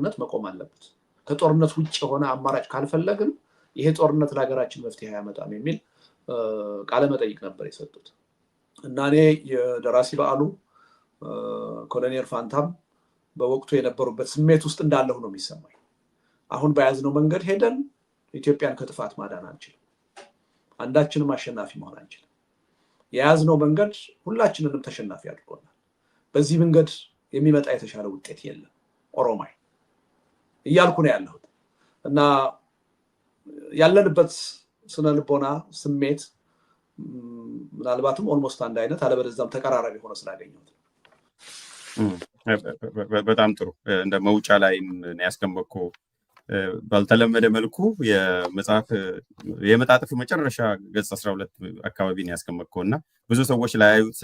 ጦርነት መቆም አለበት። ከጦርነት ውጭ የሆነ አማራጭ ካልፈለግን ይሄ ጦርነት ለሀገራችን መፍትሄ አያመጣም የሚል ቃለ መጠይቅ ነበር የሰጡት እና እኔ የደራሲ በዓሉ ኮሎኔል ፋንታም በወቅቱ የነበሩበት ስሜት ውስጥ እንዳለሁ ነው የሚሰማኝ። አሁን በያዝነው መንገድ ሄደን ኢትዮጵያን ከጥፋት ማዳን አንችልም። አንዳችንም አሸናፊ መሆን አንችልም። የያዝነው መንገድ ሁላችንንም ተሸናፊ አድርጎናል። በዚህ መንገድ የሚመጣ የተሻለ ውጤት የለም ኦሮማይ እያልኩ ነው ያለሁት እና ያለንበት ስነ ልቦና ስሜት ምናልባትም ኦልሞስት አንድ አይነት አለበለዚያም ተቀራራቢ ሆኖ ስላገኘሁት በጣም ጥሩ እንደ መውጫ ላይም ያስቀመጥኩ ባልተለመደ መልኩ የመጣጥፍ መጨረሻ ገጽ 12 አካባቢ ነው ያስቀመጥከው እና ብዙ ሰዎች ላያዩት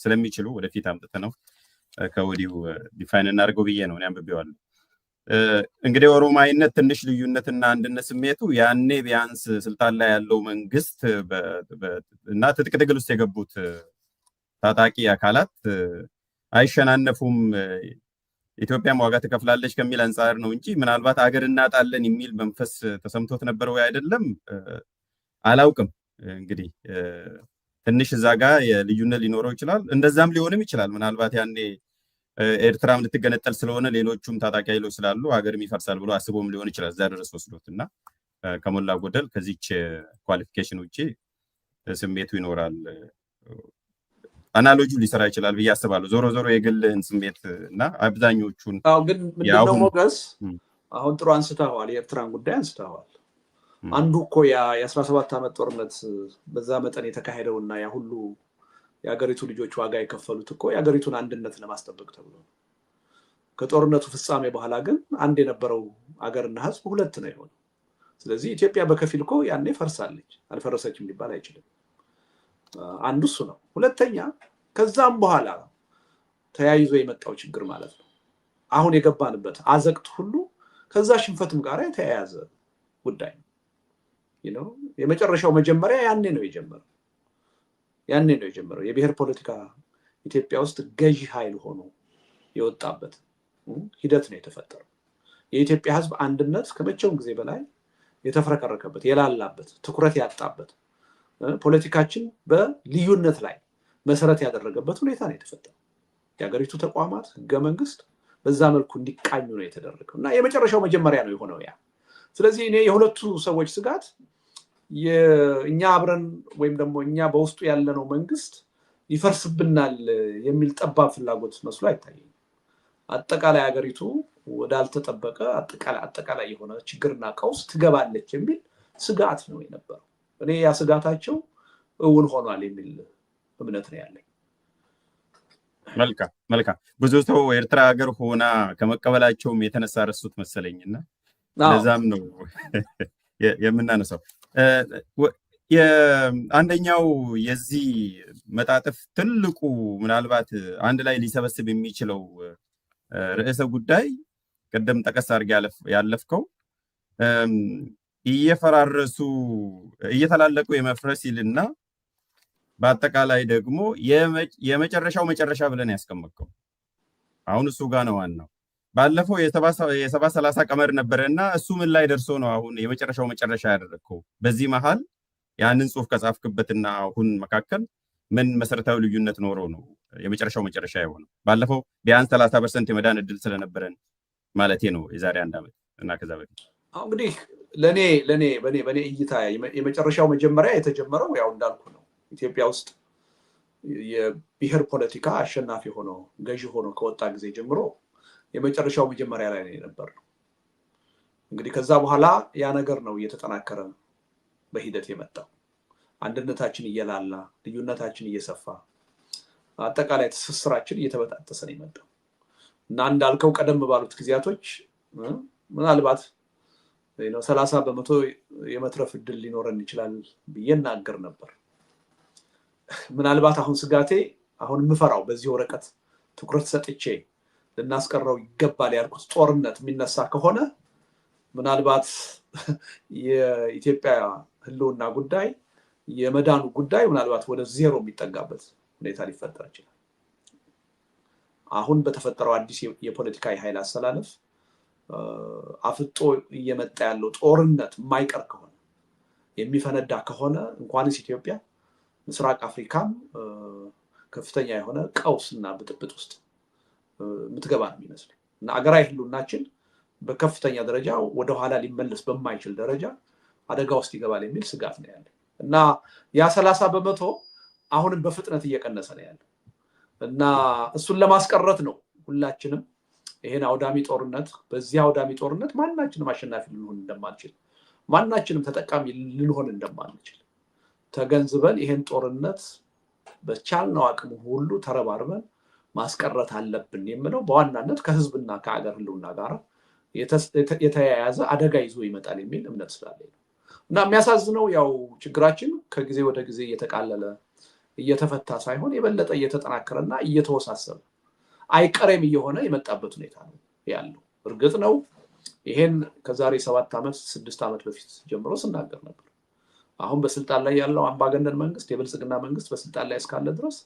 ስለሚችሉ ወደፊት አምጥተነው ከወዲሁ ዲፋይን እናድርገው ብዬ ነው አንብቤዋለሁ። እንግዲህ ኦሮማይነት ትንሽ ልዩነትና አንድነት ስሜቱ ያኔ ቢያንስ ስልጣን ላይ ያለው መንግስት እና ትጥቅ ትግል ውስጥ የገቡት ታጣቂ አካላት አይሸናነፉም ኢትዮጵያም ዋጋ ትከፍላለች ከሚል አንፃር ነው እንጂ ምናልባት አገር እናጣለን የሚል መንፈስ ተሰምቶት ነበር ወይ አይደለም አላውቅም። እንግዲህ ትንሽ እዛ ጋር የልዩነት ሊኖረው ይችላል፣ እንደዛም ሊሆንም ይችላል። ምናልባት ያኔ ኤርትራም ልትገነጠል ስለሆነ ሌሎቹም ታጣቂ ኃይሎች ስላሉ ሀገርም ይፈርሳል ብሎ አስቦም ሊሆን ይችላል እዛ ድረስ ወስዶት እና ከሞላ ጎደል ከዚች ኳሊፊኬሽን ውጪ ስሜቱ ይኖራል። አናሎጂ ሊሰራ ይችላል ብዬ አስባለሁ። ዞሮ ዞሮ የግልህን ስሜት እና አብዛኞቹን ግን ምንድነው ሞገስ አሁን ጥሩ አንስተዋል፣ የኤርትራን ጉዳይ አንስተዋል። አንዱ እኮ የ17 ዓመት ጦርነት በዛ መጠን የተካሄደውና ያ ሁሉ የሀገሪቱ ልጆች ዋጋ የከፈሉት እኮ የሀገሪቱን አንድነት ለማስጠበቅ ተብሎ ነው። ከጦርነቱ ፍጻሜ በኋላ ግን አንድ የነበረው ሀገርና ህዝብ ሁለት ነው የሆነው። ስለዚህ ኢትዮጵያ በከፊል እኮ ያኔ ፈርሳለች፣ አልፈረሰችም ሊባል አይችልም። አንዱ እሱ ነው። ሁለተኛ ከዛም በኋላ ተያይዞ የመጣው ችግር ማለት ነው አሁን የገባንበት አዘቅት ሁሉ ከዛ ሽንፈትም ጋር የተያያዘ ጉዳይ ነው። የመጨረሻው መጀመሪያ ያኔ ነው የጀመረው የብሔር ፖለቲካ ኢትዮጵያ ውስጥ ገዢ ኃይል ሆኖ የወጣበት ሂደት ነው የተፈጠረው። የኢትዮጵያ ህዝብ አንድነት ከመቼውም ጊዜ በላይ የተፈረከረከበት፣ የላላበት፣ ትኩረት ያጣበት፣ ፖለቲካችን በልዩነት ላይ መሰረት ያደረገበት ሁኔታ ነው የተፈጠረው። የሀገሪቱ ተቋማት ህገ መንግስት በዛ መልኩ እንዲቃኙ ነው የተደረገው እና የመጨረሻው መጀመሪያ ነው የሆነው ያ። ስለዚህ እኔ የሁለቱ ሰዎች ስጋት እኛ አብረን ወይም ደግሞ እኛ በውስጡ ያለነው መንግስት ይፈርስብናል የሚል ጠባብ ፍላጎት መስሎ አይታየኝም። አጠቃላይ ሀገሪቱ ወዳልተጠበቀ አጠቃላይ የሆነ ችግርና ቀውስ ትገባለች የሚል ስጋት ነው የነበረው። እኔ ያ ስጋታቸው እውን ሆኗል የሚል እምነት ነው ያለኝ። መልካም ብዙ ሰው ኤርትራ ሀገር ሆና ከመቀበላቸውም የተነሳ ረሱት መሰለኝና ለዛም ነው የምናነሳው። አንደኛው የዚህ መጣጥፍ ትልቁ ምናልባት አንድ ላይ ሊሰበስብ የሚችለው ርዕሰ ጉዳይ ቀደም ጠቀስ አድርጌ ያለፍከው እየፈራረሱ እየተላለቁ የመፍረስ ይልና በአጠቃላይ ደግሞ የመጨረሻው መጨረሻ ብለን ያስቀመጥከው አሁን እሱ ጋር ነው ዋናው። ባለፈው የ70-30 ቀመር ነበረና እሱ ምን ላይ ደርሶ ነው አሁን የመጨረሻው መጨረሻ ያደረግከው? በዚህ መሃል ያንን ጽሁፍ ከጻፍክበትና አሁን መካከል ምን መሰረታዊ ልዩነት ኖሮ ነው የመጨረሻው መጨረሻ የሆነው? ባለፈው ቢያንስ 30% የመዳን እድል ስለነበረን ማለቴ ነው የዛሬ 1 ዓመት እና ከዛ በፊት። እንግዲህ በኔ እይታ የመጨረሻው መጀመሪያ የተጀመረው ያው እንዳልኩ ነው ኢትዮጵያ ውስጥ የብሔር ፖለቲካ አሸናፊ ሆኖ ገዢ ሆኖ ከወጣ ጊዜ ጀምሮ የመጨረሻው መጀመሪያ ላይ ነው የነበረው። እንግዲህ ከዛ በኋላ ያ ነገር ነው እየተጠናከረ በሂደት የመጣው። አንድነታችን እየላላ፣ ልዩነታችን እየሰፋ፣ አጠቃላይ ትስስራችን እየተበጣጠሰ ነው የመጣው እና እንዳልከው ቀደም ባሉት ጊዜያቶች ምናልባት 30% የመትረፍ እድል ሊኖረን ይችላል ብዬ እናገር ነበር። ምናልባት አሁን ስጋቴ አሁን የምፈራው በዚህ ወረቀት ትኩረት ሰጥቼ ልናስቀረው ይገባል ያልኩት ጦርነት የሚነሳ ከሆነ ምናልባት የኢትዮጵያ ህልውና ጉዳይ የመዳኑ ጉዳይ ምናልባት ወደ ዜሮ የሚጠጋበት ሁኔታ ሊፈጠር ይችላል። አሁን በተፈጠረው አዲስ የፖለቲካ ኃይል አሰላለፍ አፍጦ እየመጣ ያለው ጦርነት የማይቀር ከሆነ የሚፈነዳ ከሆነ እንኳንስ ኢትዮጵያ ምስራቅ አፍሪካም ከፍተኛ የሆነ ቀውስና ብጥብጥ ውስጥ የምትገባ ነው የሚመስለው እና አገራዊ ህልውናችን በከፍተኛ ደረጃ ወደ ኋላ ሊመለስ በማይችል ደረጃ አደጋ ውስጥ ይገባል የሚል ስጋት ነው ያለው እና ያ 30% አሁንም በፍጥነት እየቀነሰ ነው ያለው እና እሱን ለማስቀረት ነው ሁላችንም ይሄን አውዳሚ ጦርነት በዚህ አውዳሚ ጦርነት ማናችንም አሸናፊ ልንሆን እንደማንችል ማናችንም ተጠቃሚ ልንሆን እንደማንችል ተገንዝበን ይሄን ጦርነት በቻልነው አቅም ሁሉ ተረባርበን ማስቀረት አለብን የሚለው በዋናነት ከህዝብና ከአገር ህልውና ጋር የተያያዘ አደጋ ይዞ ይመጣል የሚል እምነት ስላለኝ ነው እና የሚያሳዝነው ያው ችግራችን ከጊዜ ወደ ጊዜ እየተቃለለ እየተፈታ ሳይሆን የበለጠ እየተጠናከረና እየተወሳሰበ አይቀሬም እየሆነ የመጣበት ሁኔታ ነው ያለው እርግጥ ነው ይሄን ከዛሬ 7 ዓመት 6 ዓመት በፊት ጀምሮ ስናገር ነበር አሁን በስልጣን ላይ ያለው አምባገነን መንግስት የብልጽግና መንግስት በስልጣን ላይ እስካለ ድረስ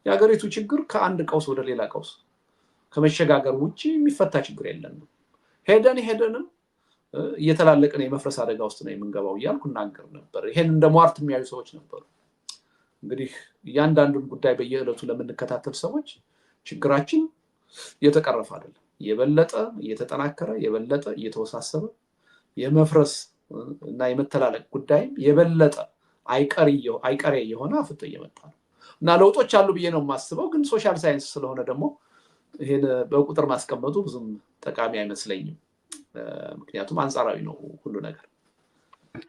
የሀገሪቱ ችግር ከአንድ ቀውስ ወደ ሌላ ቀውስ ከመሸጋገር ውጪ የሚፈታ ችግር የለንም ሄደንም እየተላለቀን የመፍረስ አደጋ ውስጥ ነው የምንገባው እያልኩ እናገር ነበር ይሄን እንደ ሟርት የሚያዩ ሰዎች ነበሩ እንግዲህ እያንዳንዱን ጉዳይ በየዕለቱ ለምንከታተል ሰዎች ችግራችን እየተቀረፈ አይደለም የበለጠ እየተጠናከረ የበለጠ እየተወሳሰበ የመፍረስ እና የመተላለቅ ጉዳይ የበለጠ አይቀሬ የሆነ አፍጦ እየመጣ ነው እና ለውጦች አሉ ብዬ ነው የማስበው ግን ሶሻል ሳይንስ ስለሆነ ደግሞ ይሄን በቁጥር ማስቀመጡ ብዙም ጠቃሚ አይመስለኝም ምክንያቱም አንጻራዊ ነው ሁሉ ነገር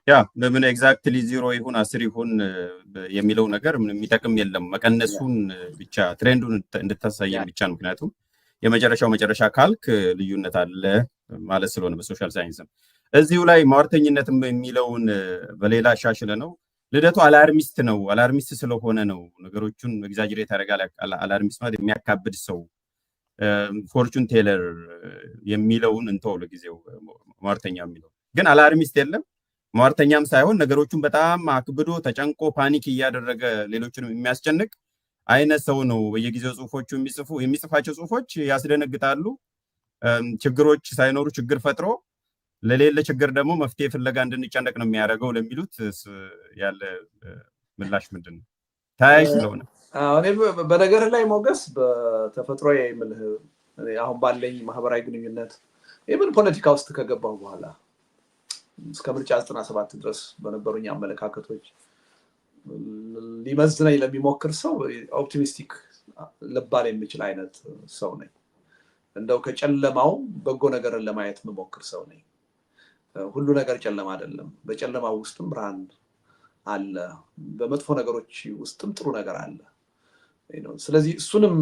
ያ ለምን ኤግዛክትሊ 0 ይሁን 10 ይሁን የሚለው ነገር ምንም የሚጠቅም የለም መቀነሱን ብቻ ትሬንዱን እንድታሳየን ብቻ ነው ምክንያቱም የመጨረሻ ካልክ ልዩነት አለ ማለት ስለሆነ በሶሻል ሳይንስም እዚሁ ላይ ሟርተኝነትም የሚለውን በሌላ ሻሽለ ነው ልደቱ አላርሚስት ስለሆነ ነው ነገሮቹን ኤግዛጀሬት ያደርጋል አላርሚስት ማለት የሚያካብድ ሰው ፎርቹን ቴለር የሚለውን እንተው ለጊዜው ሟርተኛ የሚለው ግን አላርሚስት የለም ሟርተኛም ሳይሆን ነገሮቹን በጣም አክብዶ ተጨንቆ ፓኒክ እያደረገ ሌሎችንም የሚያስጨንቅ አይነት ሰው ነው በየጊዜው ጽሁፎቹ የሚጽፋቸው ጽሁፎች ያስደነግጣሉ ችግሮች ሳይኖሩ ችግር ፈጥሮ ለሌለ ችግር ደግሞ መፍትሄ ፍለጋ እንድንጨነቅ ነው የሚያደርገው ለሚሉት ያለ ምላሽ ምንድነው ታያይ ስለሆነ እኔ በነገር ላይ ሞገስ በተፈጥሮ የምልህ አሁን ባለኝ ማህበራዊ ግንኙነት የምን ፖለቲካ ውስጥ ከገባው በኋላ እስከ ምርጫ 97 ድረስ በነበሩኝ አመለካከቶች ሊመዝነኝ ለሚሞክር ሰው ኦፕቲሚስቲክ ልባል የሚችል አይነት ሰው ነኝ እንደው ከጨለማው በጎ ነገርን ለማየት መሞክር ሰው ነኝ ሁሉ ነገር ጨለማ አይደለም በጨለማው ውስጥም ብርሃን አለ በመጥፎ ነገሮች ውስጥም ጥሩ ነገር አለ ስለዚህ እሱንም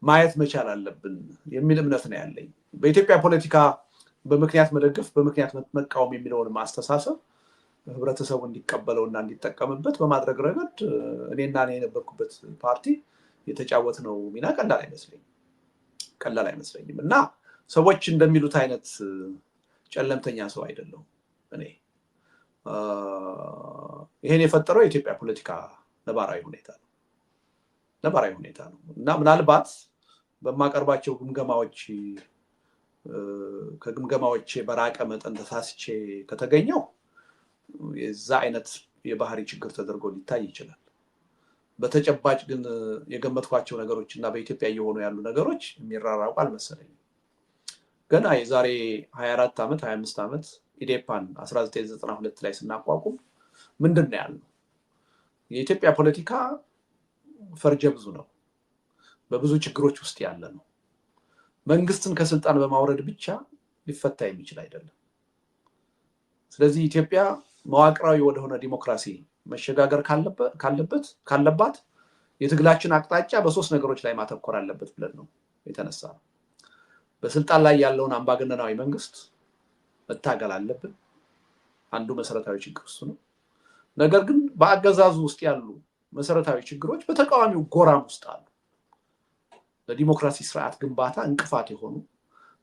ማየት መቻል አለብን የሚል እምነት ነው ያለኝ በኢትዮጵያ ፖለቲካ በምክንያት መደገፍ በምክንያት መቃወም የሚለውን ማስተሳሰብ ህብረተሰቡ እንዲቀበለውና እንዲጠቀምበት በማድረግ ረገድ እኔና እኔ የነበርኩበት ፓርቲ የተጫወተው ሚና ቀላል አይመስለኝም እና ሰዎች እንደሚሉት አይነት ጨለምተኛ ሰው አይደለም እኔ ይሄን የፈጠረው የኢትዮጵያ ፖለቲካ ነባራዊ ሁኔታ ነው እና ምናልባት በማቀርባቸው ከግምገማዎች በራቀ መጠን ተሳስቼ ከተገኘው የዛ አይነት የባህሪ ችግር ተደርጎ ሊታይ ይችላል በተጨባጭ ግን የገመትኳቸው ነገሮች እና በኢትዮጵያ እየሆኑ ያሉ ነገሮች የሚራራቁ አልመሰለኝም ገና የዛሬ 24 ዓመት 25 ዓመት ኢዴፓን 1992 ላይ ስናቋቁም ምንድነው ያለው የኢትዮጵያ ፖለቲካ ፈርጀ ብዙ ነው በብዙ ችግሮች ውስጥ ያለ ነው መንግስትን ከስልጣን በማውረድ ብቻ ሊፈታ የሚችል አይደለም ስለዚህ ኢትዮጵያ መዋቅራዊ ወደሆነ ዲሞክራሲ መሸጋገር ካለባት የትግላችን አቅጣጫ በሶስት ነገሮች ላይ ማተኮር አለበት ብለን ነው የተነሳው በስልጣን ላይ ያለውን አምባገነናዊ መንግስት መታገል አለብን አንዱ መሰረታዊ ችግር እሱ ነው ነገር ግን በአገዛዙ ውስጥ ያሉ መሰረታዊ ችግሮች በተቃዋሚው ጎራም ውስጥ አሉ ለዲሞክራሲ ስርዓት ግንባታ እንቅፋት የሆኑ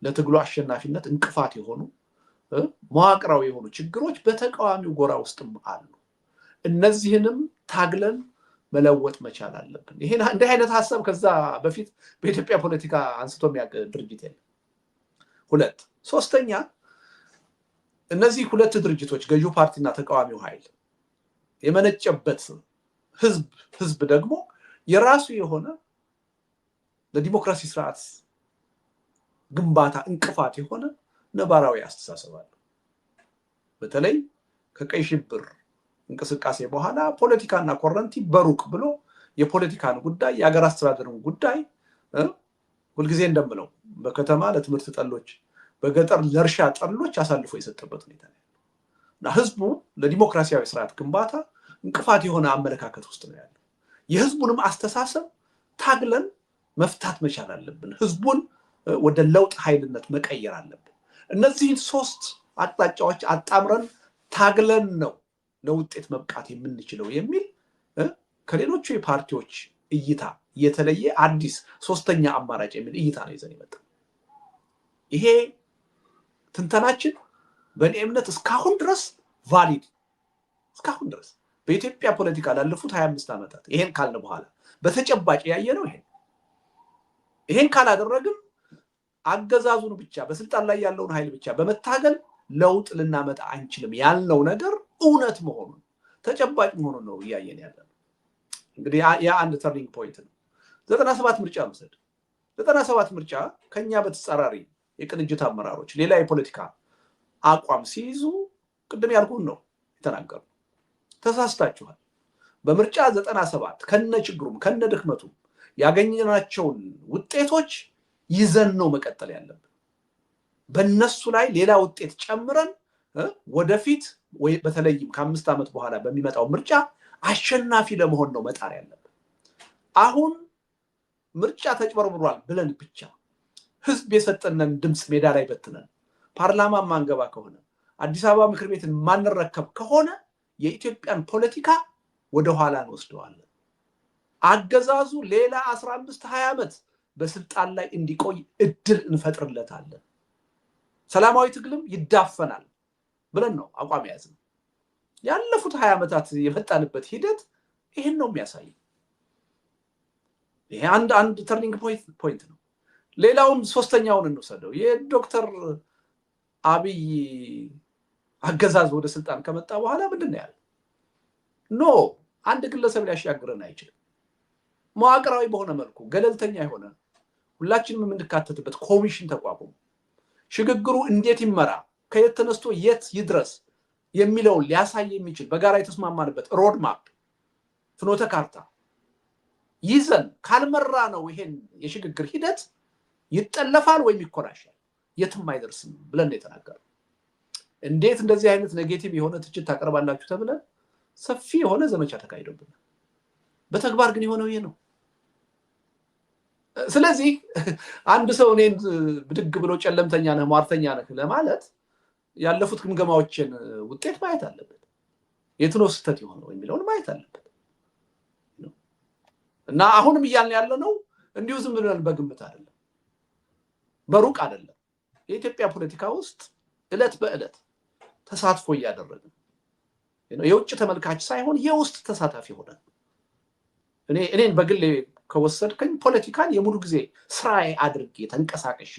ለትግሉ አሸናፊነት እንቅፋት የሆኑ መዋቅራዊ የሆኑ ችግሮች በተቃዋሚው ጎራ ውስጥም አሉ እነዚህንም ታግለን መለወጥ መቻል አለብን ይሄን እንደ አይነት ሐሳብ ከዛ በፊት በኢትዮጵያ ፖለቲካ አንስቶ የሚያውቅ ድርጅት የለም ሁለት ሶስተኛ እነዚህ ሁለት ድርጅቶች ገዢው ፓርቲና ተቃዋሚው ኃይል የመነጨበት ህዝብ ደግሞ የራሱ የሆነ ለዲሞክራሲ ስርዓት ግንባታ እንቅፋት የሆነ ነባራዊ አስተሳሰብ አለ። በተለይ ከቀይ ሽብር እንቅስቃሴ በኋላ ፖለቲካና ኮረንቲ በሩቅ ብሎ የፖለቲካን ጉዳይ የአገር አስተዳደርን ጉዳይ ሁልጊዜ እንደምለው በከተማ ለትምህርት ጠሎች በገጠር ለእርሻ ጠሎች አሳልፎ የሰጠበት ሁኔታ ነው እና ህዝቡ ለዲሞክራሲያዊ ስርዓት ግንባታ እንቅፋት የሆነ አመለካከት ውስጥ ነው ያለው። የህዝቡንም አስተሳሰብ ታግለን መፍታት መቻል አለብን። ህዝቡን ወደ ለውጥ ኃይልነት መቀየር አለብን። እነዚህን ሶስት አቅጣጫዎች አጣምረን ታግለን ነው ለውጤት መብቃት የምንችለው የሚል ከሌሎቹ የፓርቲዎች እይታ የተለየ አዲስ ሶስተኛ አማራጭ የሚል እይታ ነው ይዘን የመጣው። ይሄ ትንተናችን በእኔ እምነት እስካሁን ድረስ ቫሊድ እስካሁን ድረስ በኢትዮጵያ ፖለቲካ ላለፉት 25 ዓመታት ይሄን ካልን በኋላ በተጨባጭ ያየነው ይሄን ካላደረግን አገዛዙን ብቻ በስልጣን ላይ ያለውን ኃይል ብቻ በመታገል ለውጥ ልናመጣ አንችልም ያልነው ነገር እውነት መሆኑን ተጨባጭ መሆኑን ነው እያየን ያለነው። እንግዲህ ያ አንድ ተርኒንግ ፖይንት ነው። 97 ምርጫ መሰድ 97 ምርጫ ከኛ በተጻራሪ የቅንጅት አመራሮች ሌላ የፖለቲካ አቋም ሲይዙ ቅድም ያልኩን ነው የተናገሩ። ተሳስታችኋል። በምርጫ 97 ከነ ችግሩም ከነ ድክመቱም ያገኘናቸውን ውጤቶች ይዘን ነው መቀጠል ያለብን። በእነሱ ላይ ሌላ ውጤት ጨምረን ወደፊት ወይ በተለይም ከ5 ዓመት በኋላ በሚመጣው ምርጫ አሸናፊ ለመሆን ነው መጣር ያለብን። አሁን ምርጫ ተጭበርብሯል ብለን ብቻ ህዝብ የሰጠነን ድምፅ ሜዳ ላይ በትነን ፓርላማ ማንገባ ከሆነ አዲስ አበባ ምክር ቤትን ማንረከብ ከሆነ የኢትዮጵያን ፖለቲካ ወደ ኋላ እንወስደዋለን። አገዛዙ ሌላ 15-20 ዓመት በስልጣን ላይ እንዲቆይ እድል እንፈጥርለታለን። ሰላማዊ ትግልም ይዳፈናል ብለን ነው አቋም ያዝነው። ያለፉት 20 ዓመታት የመጣንበት ሂደት ይሄን ነው የሚያሳየው። ይሄ አንድ ተርኒንግ ፖይንት ነው። ሌላውን ሶስተኛውን እንወስደው። የዶክተር አብይ አገዛዝ ወደ ስልጣን ከመጣ በኋላ ምንድን ነው ያለው? ኖ አንድ ግለሰብ ሊያሻግረን አይችልም። መዋቅራዊ በሆነ መልኩ ገለልተኛ የሆነ ሁላችንም የምንካተትበት ኮሚሽን ተቋቁሞ ሽግግሩ እንዴት ይመራ ከየት ተነስቶ የት ይድረስ የሚለውን ሊያሳይ የሚችል በጋራ የተስማማንበት ሮድማፕ ፍኖተ ካርታ ይዘን ካልመራ ነው ይሄን የሽግግር ሂደት ይጠለፋል ወይም ይኮላሻል፣ የትም አይደርስም ብለን የተናገረው። እንዴት እንደዚህ አይነት ኔጌቲቭ የሆነ ትችት ታቀርባላችሁ ተብለን ሰፊ የሆነ ዘመቻ ተካሂዶብናል። በተግባር ግን የሆነው ይሄ ነው። ስለዚህ አንድ ሰው እኔን ብድግ ብሎ ጨለምተኛ ነህ ሟርተኛ ነህ ለማለት ያለፉት ግምገማዎችን ውጤት ማየት አለበት። የት ነው ስህተት የሆነው የሚለውን ማየት አለበት እና አሁንም እያልን ያለነው እንዲሁ ዝም ብለን በግምት አይደለም፣ በሩቅ አይደለም። የኢትዮጵያ ፖለቲካ ውስጥ እለት በእለት ተሳትፎ እያደረግን የውጭ ተመልካች ሳይሆን የውስጥ ተሳታፊ ሆነ እኔን በግሌ ከወሰድከኝ ፖለቲካን የሙሉ ጊዜ ስራዬ አድርጌ ተንቀሳቀሼ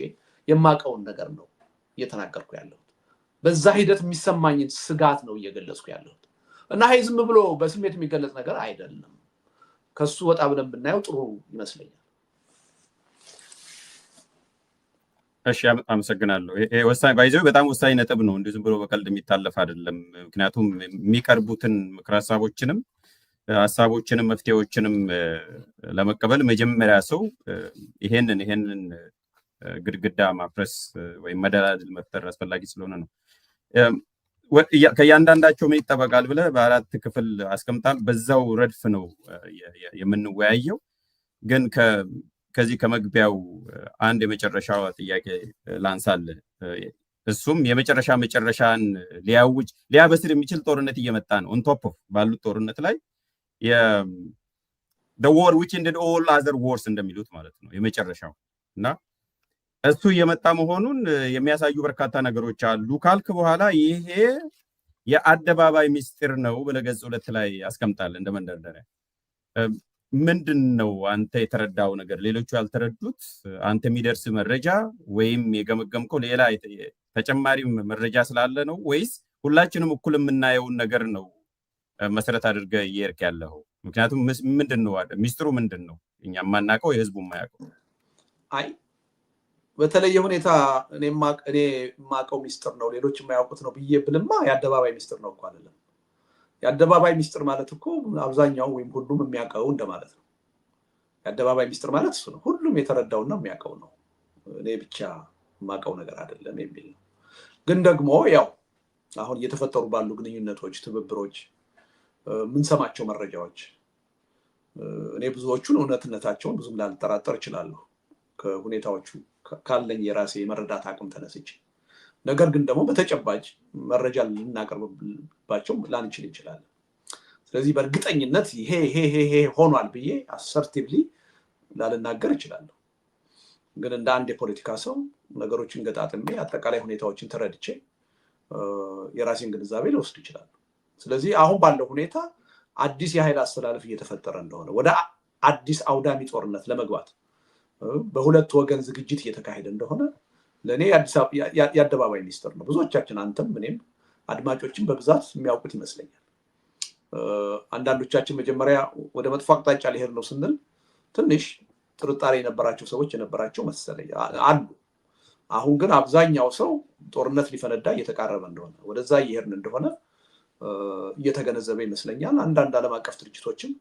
የማቀውን ነገር ነው እየተናገርኩ ያለሁት። በዛ ሂደት የሚሰማኝን ስጋት ነው እየገለጽኩ ያለሁት እና ይሄ ዝም ብሎ በስሜት የሚገለጽ ነገር አይደለም። ከሱ ወጣ ብለን ብናየው ጥሩ ይመስለኛል። እሺ አመሰግናለሁ። ይሄ ወሳኝ ባይዘው በጣም ወሳኝ ነጥብ ነው። እንዲሁ ዝም ብሎ በቀልድ የሚታለፍ አይደለም። ምክንያቱም የሚቀርቡትን ምክር ሀሳቦችንም መፍትሄዎችንም ለመቀበል መጀመሪያ ሰው ይሄንን ግድግዳ ማፍረስ ወይም መደላድል መፍጠር አስፈላጊ ስለሆነ ነው። ከእያንዳንዳቸው ምን ይጠበቃል ብለህ በአራት ክፍል አስቀምጣል። በዛው ረድፍ ነው የምንወያየው። ግን ከዚህ ከመግቢያው አንድ የመጨረሻው ጥያቄ ላንሳል። እሱም መጨረሻን ሊያበስር የሚችል ጦርነት እየመጣ ነው። ኦን ቶፕ ኦፍ ባሉት ጦርነት ላይ the war which ended all other wars እንደሚሉት ማለት ነው የመጨረሻው እና እሱ እየመጣ መሆኑን የሚያሳዩ በርካታ ነገሮች አሉ ካልክ በኋላ ይሄ የአደባባይ ሚስጥር ነው ብለህ ገጽ 2 ላይ አስቀምጣል እንደ መንደርደሪያ። ምንድነው አንተ የተረዳው ነገር ሌሎቹ ያልተረዱት አንተ የሚደርስ መረጃ ወይም የገመገምከው ሌላ ተጨማሪ መረጃ ስላለ ነው ወይስ ሁላችንም እኩል የምናየውን ነገር ነው መሰረት አድርገህ እየሄድክ ያለው? ምክንያቱም ምንድነው ሚስጥሩ ምንድነው እኛ የማናውቀው የህዝቡ የማያውቀው? አይ በተለየ ሁኔታ እኔ የማውቀው ሚስጥር ነው ሌሎች የማያውቁት ነው ብዬ ብልማ የአደባባይ ሚስጥር ነው እኮ አይደለም። የአደባባይ ሚስጥር ማለት እኮ አብዛኛው ወይም ሁሉም የሚያውቀው እንደማለት ነው። የአደባባይ ሚስጥር ማለት እሱ ነው፣ ሁሉም የተረዳውና የሚያውቀው ነው። እኔ ብቻ የማውቀው ነገር አይደለም የሚል ነው። ግን ደግሞ ያው አሁን እየተፈጠሩ ባሉ ግንኙነቶች፣ ትብብሮች፣ የምንሰማቸው መረጃዎች እኔ ብዙዎቹን እውነትነታቸውን ብዙም ላልጠራጠር እችላለሁ ከሁኔታዎቹ ካለኝ የራሴ የመረዳት አቅም ተነስቼ። ነገር ግን ደግሞ በተጨባጭ መረጃ ልናቀርብባቸው ላንችል እንችላለን። ስለዚህ በእርግጠኝነት ይሄ ሆኗል ብዬ አሰርቲቭሊ ላልናገር እችላለሁ። ግን እንደ አንድ የፖለቲካ ሰው ነገሮችን ገጣጥሜ አጠቃላይ ሁኔታዎችን ተረድቼ የራሴን ግንዛቤ ልወስድ ይችላል። ስለዚህ አሁን ባለው ሁኔታ አዲስ የኃይል አስተላለፍ እየተፈጠረ እንደሆነ ወደ አዲስ አውዳሚ ጦርነት ለመግባት በሁለት ወገን ዝግጅት እየተካሄደ እንደሆነ ለእኔ የአደባባይ ሚስጥር ነው። ብዙዎቻችን አንተም እኔም አድማጮችን በብዛት የሚያውቁት ይመስለኛል። አንዳንዶቻችን መጀመሪያ ወደ መጥፎ አቅጣጫ ሊሄድ ነው ስንል ትንሽ ጥርጣሬ የነበራቸው ሰዎች የነበራቸው መሰለኝ አሉ። አሁን ግን አብዛኛው ሰው ጦርነት ሊፈነዳ እየተቃረበ እንደሆነ ወደዛ እየሄድን እንደሆነ እየተገነዘበ ይመስለኛል። አንዳንድ ዓለም አቀፍ ድርጅቶችም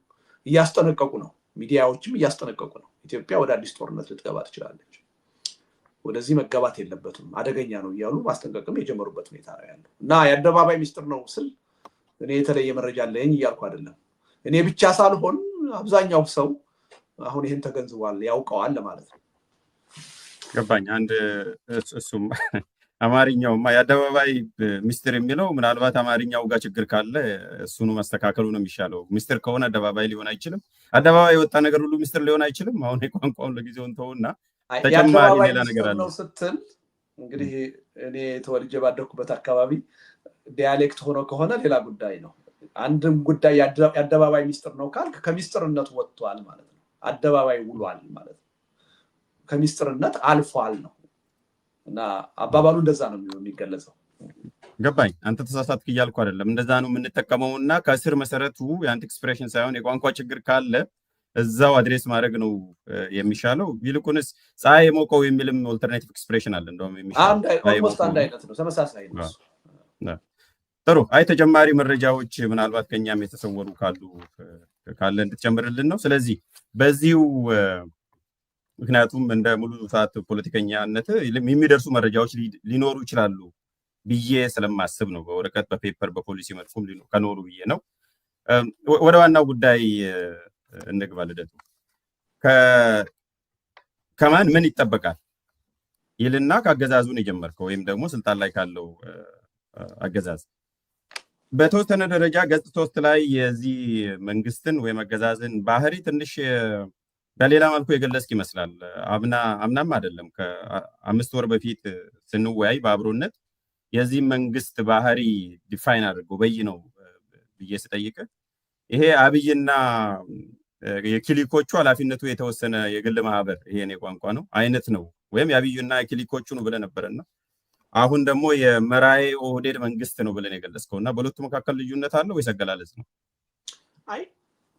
እያስጠነቀቁ ነው፣ ሚዲያዎችም እያስጠነቀቁ ነው። ኢትዮጵያ ወደ አዲስ ጦርነት ልትገባ ትችላለች፣ ወደዚህ መገባት የለበትም፣ አደገኛ ነው እያሉ ማስጠንቀቅም የጀመሩበት ሁኔታ ነው ያለው እና የአደባባይ ሚስጥር ነው ስል እኔ የተለየ መረጃ አለኝ እያልኩ አይደለም። እኔ ብቻ ሳልሆን አብዛኛው ሰው አሁን ይህን ተገንዝቧል፣ ያውቀዋል ለማለት ነው። ገባኝ። አንድ እሱም አማርኛውማ የአደባባይ ሚስጥር የሚለው ምናልባት አማርኛው ጋር ችግር ካለ እሱኑ ማስተካከሉ ነው የሚሻለው። ሚስጥር ከሆነ አደባባይ ሊሆን አይችልም። አደባባይ የወጣ ነገር ሁሉ ሚስጥር ሊሆን አይችልም። አሁን የቋንቋውን ለጊዜው እንተውና ተጨማሪ ሌላ ነገር አለ ነው ስትል እንግዲህ እኔ ተወልጄ ባደኩበት አካባቢ ዲያሌክት ሆኖ ከሆነ ሌላ ጉዳይ ነው። አንድም ጉዳይ የአደባባይ ሚስጥር ነው ካልክ ከሚስጥርነቱ ወጥቷል ማለት ነው። አደባባይ ውሏል ማለት ነው። ከሚስጥርነት አልፏል ነው እና አባባሉ እንደዛ ነው የሚገለጸው። ገባኝ። አንተ ተሳሳትክ እያልኩ አይደለም፣ እንደዛ ነው የምንጠቀመው እና ከስር መሰረቱ የአንተ ኤክስፕሬሽን ሳይሆን የቋንቋ ችግር ካለ እዛው አድሬስ ማድረግ ነው የሚሻለው። ይልቁንስ ፀሐይ የሞቀው የሚልም ኦልተርኔቲቭ ኤክስፕሬሽን አለ እንደውም ኦልሞስት አንድ አይነት ነው፣ ተመሳሳይ ነው። ጥሩ። አይ ተጨማሪ መረጃዎች ምናልባት ከኛም የተሰወሩ ካለ እንድትጨምርልን ነው። ስለዚህ በዚሁ ምክንያቱም እንደ ሙሉ ሰዓት ፖለቲከኛነት የሚደርሱ መረጃዎች ሊኖሩ ይችላሉ ብዬ ስለማስብ ነው። በወረቀት በፔፐር በፖሊሲ መልኩም ከኖሩ ብዬ ነው። ወደ ዋናው ጉዳይ እንግባ። ልደቱ ከማን ምን ይጠበቃል ይልና ከአገዛዙን የጀመርከው ወይም ደግሞ ስልጣን ላይ ካለው አገዛዝ በተወሰነ ደረጃ ገጽ 3 ላይ የዚህ መንግስትን ወይም አገዛዝን ባህሪ ትንሽ በሌላ መልኩ የገለጽክ ይመስላል። አምናም አይደለም ከ5 ወር በፊት ስንወያይ በአብሮነት የዚህ መንግስት ባህሪ ዲፋይን አድርጎ በይ ነው ብዬ ስጠይቅ ይሄ አብይና የክሊኮቹ ኃላፊነቱ የተወሰነ የግል ማህበር ይሄን የቋንቋ ነው አይነት ነው ወይም የአብይና የክሊኮቹ ነው ብለህ ነበርና አሁን ደግሞ የመራሄ ኦህዴድ መንግስት ነው ብለን የገለጽከውና በሁለቱ መካከል ልዩነት አለ ወይስ አገላለጽ ነው? አይ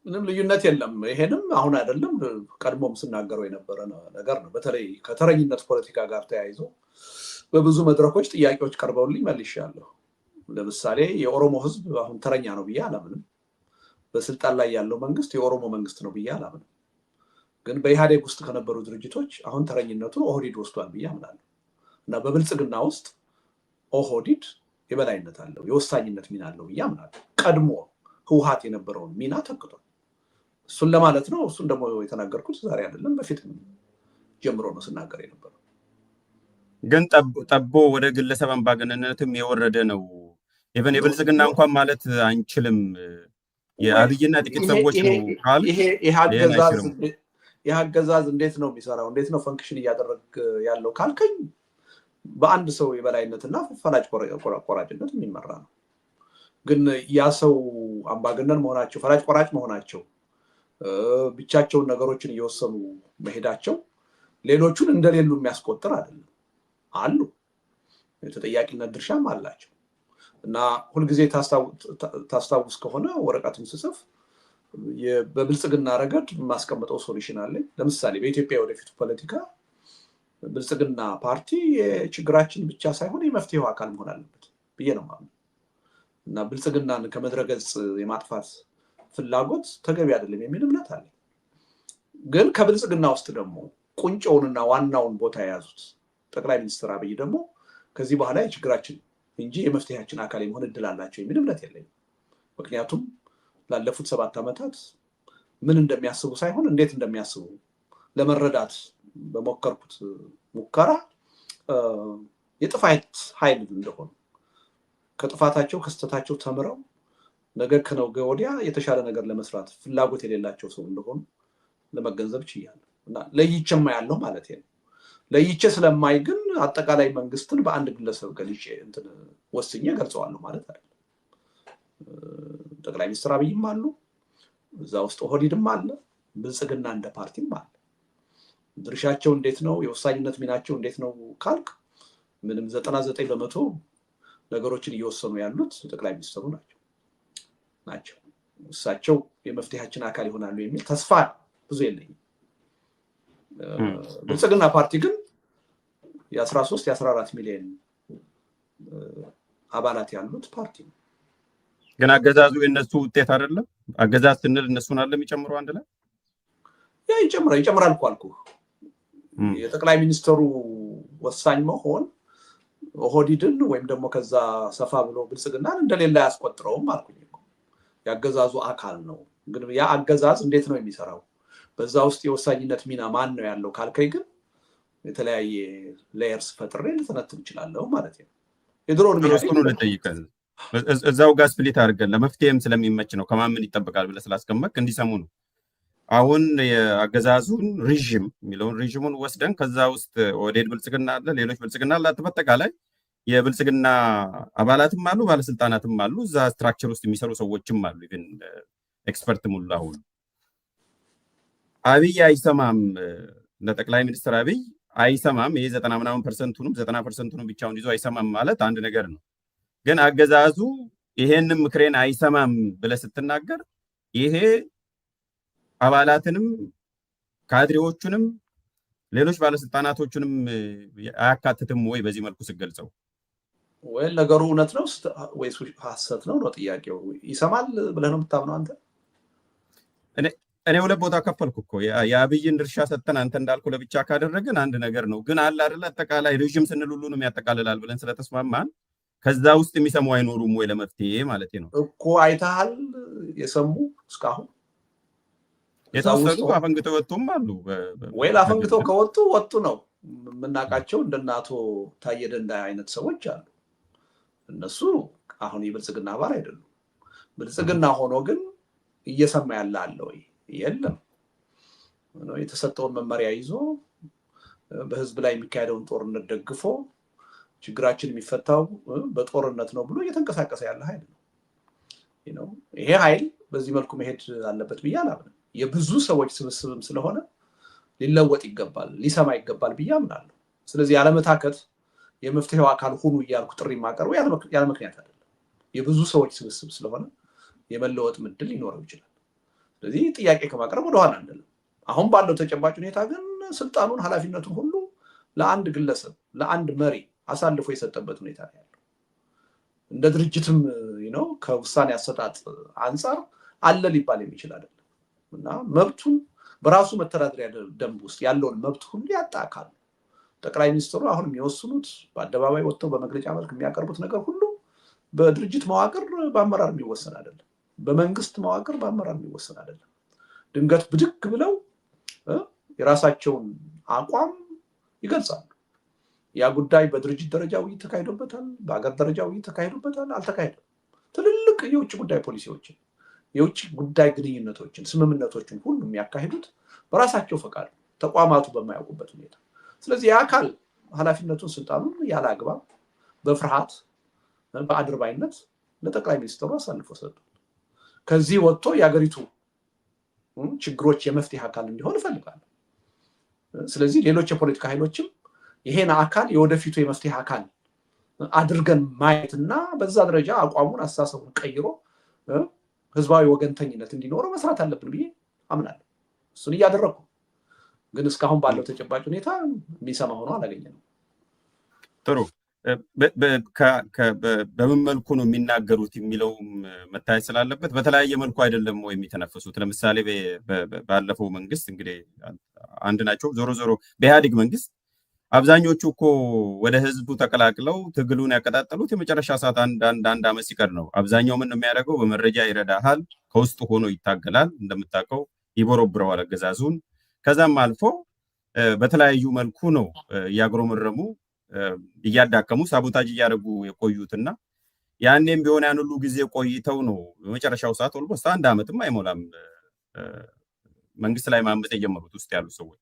ምንም ልዩነት የለም። ይሄንም አሁን አይደለም ቀድሞም ስናገረው የነበረ ነገር ነው። በተለይ ከተረኝነት ፖለቲካ ጋር ተያይዞ በብዙ መድረኮች ጥያቄዎች ቀርበውልኝ መልሻለሁ። ለምሳሌ የኦሮሞ ህዝብ አሁን ተረኛ ነው ብዬ አላምንም። በስልጣን ላይ ያለው መንግስት የኦሮሞ መንግስት ነው ብዬ አላምንም። ግን በኢህአዴግ ውስጥ ከነበሩ ድርጅቶች አሁን ተረኝነቱን ኦህዴድ ወስዷል ብዬ አምናለሁ እና በብልጽግና ውስጥ ኦህዴድ የበላይነት አለው፣ የወሳኝነት ሚና አለው ብዬ አምናለሁ። ቀድሞ ህወሓት የነበረውን ሚና ተክቷል። እሱን ለማለት ነው። እሱን ደግሞ የተናገርኩት ዛሬ አይደለም በፊት ጀምሮ ነው ስናገር የነበረው። ግን ጠቦ ወደ ግለሰብ አምባገነንነትም የወረደ ነው። ኢቨን የብልጽግና እንኳን ማለት አንችልም የአብይና ጥቂት ሰዎች ነው ካል ይህ አገዛዝ እንዴት ነው የሚሰራው? እንዴት ነው ፈንክሽን እያደረግ ያለው ካልከኝ በአንድ ሰው የበላይነትና ፈላጭ ቆራጭነት የሚመራ ነው። ግን ያ ሰው አምባገነን መሆናቸው ፈላጭ ቆራጭ መሆናቸው ብቻቸውን ነገሮችን እየወሰኑ መሄዳቸው ሌሎቹን እንደሌሉ የሚያስቆጥር አይደለም። አሉ፣ የተጠያቂነት ድርሻም አላቸው። እና ሁልጊዜ ታስታውስ ከሆነ ወረቀቱን ስጽፍ በብልጽግና ረገድ የማስቀምጠው ሶሉሽን አለኝ። ለምሳሌ በኢትዮጵያ ወደፊቱ ፖለቲካ ብልጽግና ፓርቲ የችግራችን ብቻ ሳይሆን የመፍትሄው አካል መሆን አለበት ብዬ ነው የማምነው። እና ብልጽግናን ከምድረገጽ የማጥፋት ፍላጎት ተገቢ አይደለም የሚል እምነት አለ። ግን ከብልጽግና ውስጥ ደግሞ ቁንጮውንና ዋናውን ቦታ የያዙት ጠቅላይ ሚኒስትር አብይ ደግሞ ከዚህ በኋላ የችግራችን እንጂ የመፍትሄያችን አካል የመሆን እድል አላቸው የሚል እምነት የለኝም። ምክንያቱም ላለፉት 7 ዓመታት ምን እንደሚያስቡ ሳይሆን እንዴት እንደሚያስቡ ለመረዳት በሞከርኩት ሙከራ የጥፋት ኃይል እንደሆኑ ከጥፋታቸው ከስተታቸው ተምረው ነገ ከነገ ወዲያ የተሻለ ነገር ለመስራት ፍላጎት የሌላቸው ሰው እንደሆኑ ለመገንዘብ ችያለሁ። እና ለይቼማ ያለው ማለት ነው። ለይቼ ስለማይ ግን አጠቃላይ መንግስትን በአንድ ግለሰብ ገልጬ ወስኜ ገልጸዋለሁ ማለት አይደለም። ጠቅላይ ሚኒስትር አብይም አሉ፣ እዛ ውስጥ ኦህዴድም አለ፣ ብልጽግና እንደ ፓርቲም አለ። ድርሻቸው እንዴት ነው? የወሳኝነት ሚናቸው እንዴት ነው ካልክ ምንም 99% ነገሮችን እየወሰኑ ያሉት ጠቅላይ ሚኒስትሩ ናቸው። እሳቸው የመፍትሄያችን አካል ይሆናሉ የሚል ተስፋ ብዙ የለኝም። ብልጽግና ፓርቲ ግን የ13 የ14 ሚሊዮን አባላት ያሉት ፓርቲ ነው። ግን አገዛዙ የነሱ ውጤት አይደለም። አገዛዝ ስንል እነሱን አለ የሚጨምሩ አንድ ላይ ያ ይጨምራል እኮ አልኩህ። የጠቅላይ ሚኒስትሩ ወሳኝ መሆን ኦህዴድን ወይም ደግሞ ከዛ ሰፋ ብሎ ብልጽግናን እንደሌላ ያስቆጥረውም አልኩኝ እኮ። ያገዛዙ አካል ነው። ግን ያ አገዛዝ እንዴት ነው የሚሰራው? በዛ ውስጥ የወሳኝነት ሚና ማን ነው ያለው ካልከኝ ግን የተለያየ ሌየርስ ፈጥሬ ልተነትን እችላለሁ ማለት ነው። የድሮውን ነው ልጠይቀህ እዛው ጋር ስፕሊት አድርገን ለመፍትሄም ስለሚመች ነው። ከማምን ይጠበቃል ብለህ ስላስቀመጥክ እንዲሰሙ ነው። አሁን የአገዛዙን ሪዥም የሚለውን ሪዥሙን ወስደን ከዛ ውስጥ ኦህዴድ ብልጽግና አለ፣ ሌሎች ብልጽግና አለ። በአጠቃላይ የብልጽግና አባላትም አሉ፣ ባለስልጣናትም አሉ፣ እዛ ስትራክቸር ውስጥ የሚሰሩ ሰዎችም አሉ። ኢቭን ኤክስፐርት ሙሉ አሁን አብይ አይሰማም፣ ለጠቅላይ ሚኒስትር አብይ አይሰማም። ይሄ 90% 90% ብቻውን ይዞ አይሰማም ማለት አንድ ነገር ነው። ግን አገዛዙ ይሄንን ምክሬን አይሰማም ብለህ ስትናገር ይሄ አባላትንም ካድሬዎቹንም ሌሎች ባለስልጣናቶቹንም አያካትትም ወይ? በዚህ መልኩ ስገልጸው ወይ ነገሩ እውነት ነው ወይስ ሐሰት ነው ጥያቄው። ይሰማል ብለህ ነው የምታምነው አንተ? እኔ ሁለት ቦታ ከፈልኩ እኮ። የአብይን ድርሻ ሰጥተን አንተ እንዳልኩ ለብቻ ካደረግን አንድ ነገር ነው። ግን አለ አይደል አጠቃላይ ሪዥም ስንል ሁሉንም ያጠቃልላል ብለን ስለተስማማን ከዛ ውስጥ የሚሰሙ አይኖሩም ወይ ለመፍትሄ ማለት ነው እኮ። አይተሃል? የሰሙ እስካሁን የተወሰኑ አፈንግተው ወጡም አሉ ወይ? አፈንግተው ከወጡ ወጡ ነው የምናውቃቸው። እንደነ አቶ ታዬ ደንዳ አይነት ሰዎች አሉ። እነሱ አሁን የብልጽግና አባል አይደሉም። ብልጽግና ሆኖ ግን እየሰማ ያለ አለ ወይ? የለም። የተሰጠውን መመሪያ ይዞ በህዝብ ላይ የሚካሄደውን ጦርነት ደግፎ ችግራችን የሚፈታው በጦርነት ነው ብሎ እየተንቀሳቀሰ ያለ ኃይል ነው። ይሄ ኃይል በዚህ መልኩ መሄድ አለበት ብዬ አላምንም። የብዙ ሰዎች ስብስብም ስለሆነ ሊለወጥ ይገባል፣ ሊሰማ ይገባል ብዬ አምናለሁ። ስለዚህ ያለመታከት የመፍትሄው አካል ሁኑ እያልኩ ጥሪ የማቀርበው ያለ ምክንያት አይደለም። የብዙ ሰዎች ስብስብ ስለሆነ የመለወጥ ምድል ሊኖረው ይችላል። ስለዚህ ጥያቄ ከማቅረብ ወደኋላ አንልም። አሁን ባለው ተጨባጭ ሁኔታ ግን ስልጣኑን ኃላፊነቱን ሁሉ ለአንድ ግለሰብ ለአንድ መሪ አሳልፎ የሰጠበት ሁኔታ ነው ያለው። እንደ ድርጅትም ከውሳኔ አሰጣጥ አንጻር አለ ሊባል የሚችል አይደለም እና መብቱን በራሱ መተዳደሪያ ደንብ ውስጥ ያለውን መብት ሁሉ ያጣ አካል ነው። ጠቅላይ ሚኒስትሩ አሁን የሚወስኑት በአደባባይ ወጥተው በመግለጫ መልክ የሚያቀርቡት ነገር ሁሉ በድርጅት መዋቅር በአመራር የሚወሰን አይደለም። በመንግስት መዋቅር በአመራር የሚወሰን አይደለም። ድንገት ብድግ ብለው የራሳቸውን አቋም ይገልጻሉ። ያ ጉዳይ በድርጅት ደረጃ ውይይት ተካሂዶበታል፣ በአገር ደረጃ ውይይት ተካሂዶበታል፣ አልተካሄደም። ትልልቅ የውጭ ጉዳይ ፖሊሲዎችን፣ የውጭ ጉዳይ ግንኙነቶችን፣ ስምምነቶችን ሁሉ የሚያካሂዱት በራሳቸው ፈቃድ ተቋማቱ በማያውቁበት ሁኔታ። ስለዚህ የአካል ኃላፊነቱን ስልጣኑን ያለ አግባብ በፍርሃት በአድርባይነት ለጠቅላይ ሚኒስትሩ አሳልፎ ሰጡ። ከዚህ ወጥቶ የሀገሪቱ ችግሮች የመፍትሄ አካል እንዲሆን እፈልጋለሁ። ስለዚህ ሌሎች የፖለቲካ ኃይሎችም ይሄን አካል የወደፊቱ የመፍትሄ አካል አድርገን ማየትና በዛ ደረጃ አቋሙን አስተሳሰቡን ቀይሮ ህዝባዊ ወገንተኝነት እንዲኖረው መስራት አለብን ብዬ አምናለሁ። እሱን እያደረኩ ግን እስካሁን ባለው ተጨባጭ ሁኔታ የሚሰማ ሆኖ አላገኘንም። ጥሩ። በምን መልኩ ነው የሚናገሩት የሚለውም መታየት ስላለበት በተለያየ መልኩ አይደለም ወይ የሚተነፍሱት? ለምሳሌ ባለፈው መንግስት እንግዲህ አንድ ናቸው። ዞሮ ዞሮ በኢህአዴግ መንግስት አብዛኞቹ እኮ ወደ ህዝቡ ተቀላቅለው ትግሉን ያቀጣጠሉት የመጨረሻ ሰዓት አንድ ዓመት ሲቀር ነው። አብዛኛው ምን ነው የሚያደርገው? በመረጃ ይረዳሃል፣ ከውስጡ ሆኖ ይታገላል፣ እንደምታውቀው ይቦረብረዋል አገዛዙን። ከዛም አልፎ በተለያዩ መልኩ ነው እያጉረመረሙ እያዳከሙ ሳቦታጅ እያደረጉ የቆዩትና ያኔም ቢሆን ያን ሁሉ ጊዜ ቆይተው ነው በመጨረሻው ሰዓት ኦልሞስት አንድ ዓመትም አይሞላም መንግስት ላይ ማመጽ የጀመሩት ውስጥ ያሉ ሰዎች።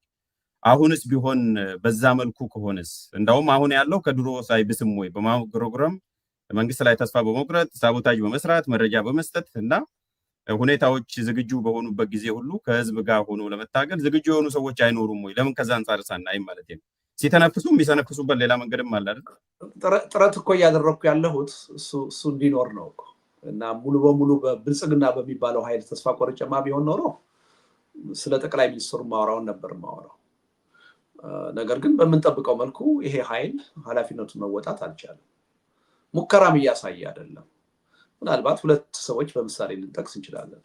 አሁንስ ቢሆን በዛ መልኩ ከሆነስ እንደውም አሁን ያለው ከድሮ ሳይብስም ወይ በማጉረምረም መንግስት ላይ ተስፋ በመቁረጥ ሳቦታጅ በመስራት መረጃ በመስጠት እና ሁኔታዎች ዝግጁ በሆኑበት ጊዜ ሁሉ ከህዝብ ጋር ሆኖ ለመታገል ዝግጁ የሆኑ ሰዎች አይኖሩም ወይ? ለምን ከዛ አንጻር ሳናይም ማለት ነው። ሲተነፍሱ የሚሰነፍሱበት ሌላ መንገድም አለ አይደል? ጥረት እኮ እያደረኩ ያለሁት እሱ እንዲኖር ነው እኮ እና ሙሉ በሙሉ በብልጽግና በሚባለው ኃይል ተስፋ ቆርጬማ ቢሆን ኖሮ ስለ ጠቅላይ ሚኒስትሩ ማወራውን ነበር ማወራው። ነገር ግን በምንጠብቀው መልኩ ይሄ ኃይል ኃላፊነቱን መወጣት አልቻለም። ሙከራም እያሳየ አይደለም። ምናልባት ሁለት ሰዎች በምሳሌ ልንጠቅስ እንችላለን።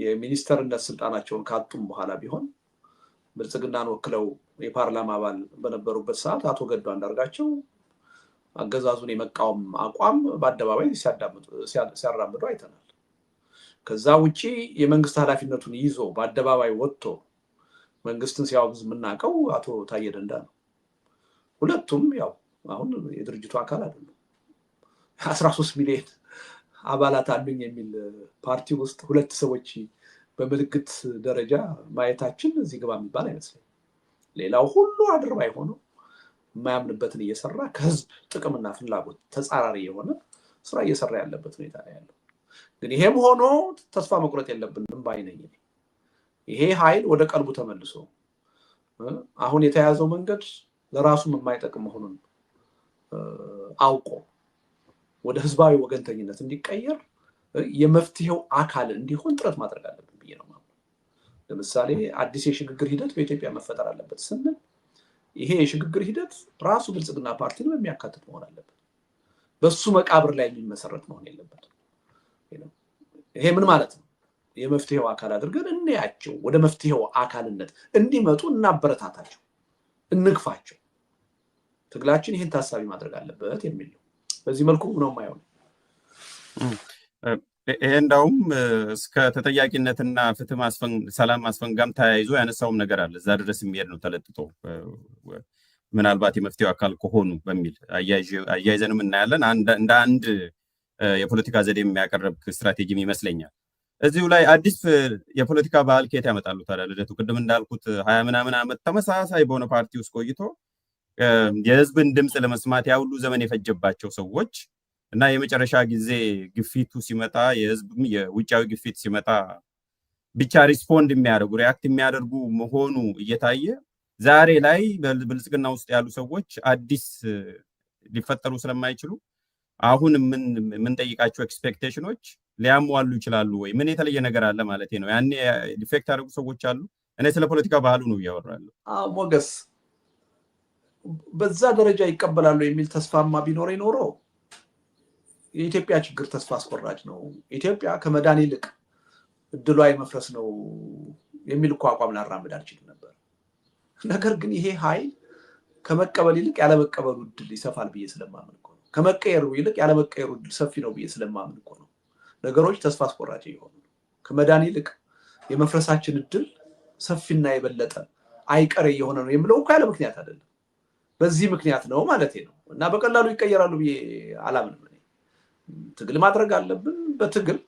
የሚኒስተርነት ስልጣናቸውን ካጡም በኋላ ቢሆን ብልጽግናን ወክለው የፓርላማ አባል በነበሩበት ሰዓት አቶ ገዱ አንዳርጋቸው አገዛዙን የመቃወም አቋም በአደባባይ ሲያራምዱ አይተናል። ከዛ ውጪ የመንግስት ኃላፊነቱን ይዞ በአደባባይ ወጥቶ መንግስትን ሲያወግዝ የምናውቀው አቶ ታዬ ደንዳ ነው። ሁለቱም ያው አሁን የድርጅቱ አካል አይደሉም። 13 ሚሊዮን አባላት አሉኝ የሚል ፓርቲ ውስጥ ሁለት ሰዎች በምልክት ደረጃ ማየታችን እዚህ ግባ የሚባል አይመስለኝም። ሌላው ሁሉ አድርባይ ሆኖ የማያምንበትን እየሰራ ከህዝብ ጥቅምና ፍላጎት ተጻራሪ የሆነ ስራ እየሰራ ያለበት ሁኔታ ነው ያለው። ግን ይሄም ሆኖ ተስፋ መቁረጥ የለብንም ባይ ነኝ። ይሄ ኃይል ወደ ቀልቡ ተመልሶ አሁን የተያዘው መንገድ ለራሱም የማይጠቅም መሆኑን አውቆ ወደ ህዝባዊ ወገንተኝነት እንዲቀየር የመፍትሄው አካል እንዲሆን ጥረት ማድረግ አለብን ብዬ ነው ማለት። ለምሳሌ አዲስ የሽግግር ሂደት በኢትዮጵያ መፈጠር አለበት ስንል ይሄ የሽግግር ሂደት ራሱ ብልጽግና ፓርቲን የሚያካትት መሆን አለበት። በሱ መቃብር ላይ የሚመሰረት መሆን የለበትም። ይሄ ምን ማለት ነው? የመፍትሄው አካል አድርገን እንያቸው፣ ወደ መፍትሄው አካልነት እንዲመጡ እናበረታታቸው፣ እንግፋቸው። ትግላችን ይህን ታሳቢ ማድረግ አለበት የሚል ነው። በዚህ መልኩ ነው የማየው። ይሄ እንዳውም እስከ ተጠያቂነትና ፍትህ ማስፈን ሰላም ማስፈን ጋርም ተያይዞ ያነሳውም ነገር አለ። እዛ ድረስ የሚሄድ ነው ተለጥጦ ምናልባት የመፍትሄው አካል ከሆኑ በሚል አያይዘንም እናያለን። እንደ አንድ የፖለቲካ ዘዴ የሚያቀርብ ስትራቴጂም ይመስለኛል። እዚሁ ላይ አዲስ የፖለቲካ ባህል ከየት ያመጣሉ ታዲያ? ልደቱ ቅድም እንዳልኩት 20 ምናምን ዓመት ተመሳሳይ በሆነ ፓርቲ ውስጥ ቆይቶ የህዝብን ድምፅ ለመስማት ያ ሁሉ ዘመን የፈጀባቸው ሰዎች እና የመጨረሻ ጊዜ ግፊቱ ሲመጣ የህዝብም የውጫዊ ግፊት ሲመጣ ብቻ ሪስፖንድ የሚያደርጉ ሪአክት የሚያደርጉ መሆኑ እየታየ ዛሬ ላይ በብልጽግና ውስጥ ያሉ ሰዎች አዲስ ሊፈጠሩ ስለማይችሉ አሁን ምን ጠይቃቸው ኤክስፔክቴሽኖች ሊያሟሉ ይችላሉ ወይ? ምን የተለየ ነገር አለ ማለት ነው? ያኔ ዲፌክት ያደርጉ ሰዎች አሉ። እኔ ስለ ፖለቲካ ባህሉ ነው እያወራለሁ። ሞገስ በዛ ደረጃ ይቀበላሉ የሚል ተስፋማ ቢኖር ይኖረው የኢትዮጵያ ችግር ተስፋ አስቆራጭ ነው፣ ኢትዮጵያ ከመዳን ይልቅ እድሏ የመፍረስ ነው የሚል እኮ አቋም ላራምድ አልችልም ነበር። ነገር ግን ይሄ ኃይል ከመቀበል ይልቅ ያለመቀበሉ እድል ይሰፋል ብዬ ስለማምን እኮ ነው። ከመቀየሩ ይልቅ ያለመቀየሩ እድል ሰፊ ነው ብዬ ስለማምን እኮ ነው ነገሮች ተስፋ አስቆራጭ የሆኑ። ከመዳን ይልቅ የመፍረሳችን እድል ሰፊና የበለጠ አይቀሬ የሆነ ነው የሚለው እኮ ያለ ምክንያት አይደለም። በዚህ ምክንያት ነው ማለት ነው። እና በቀላሉ ይቀየራሉ ብዬ አላምንም። ትግል ማድረግ አለብን። በትግል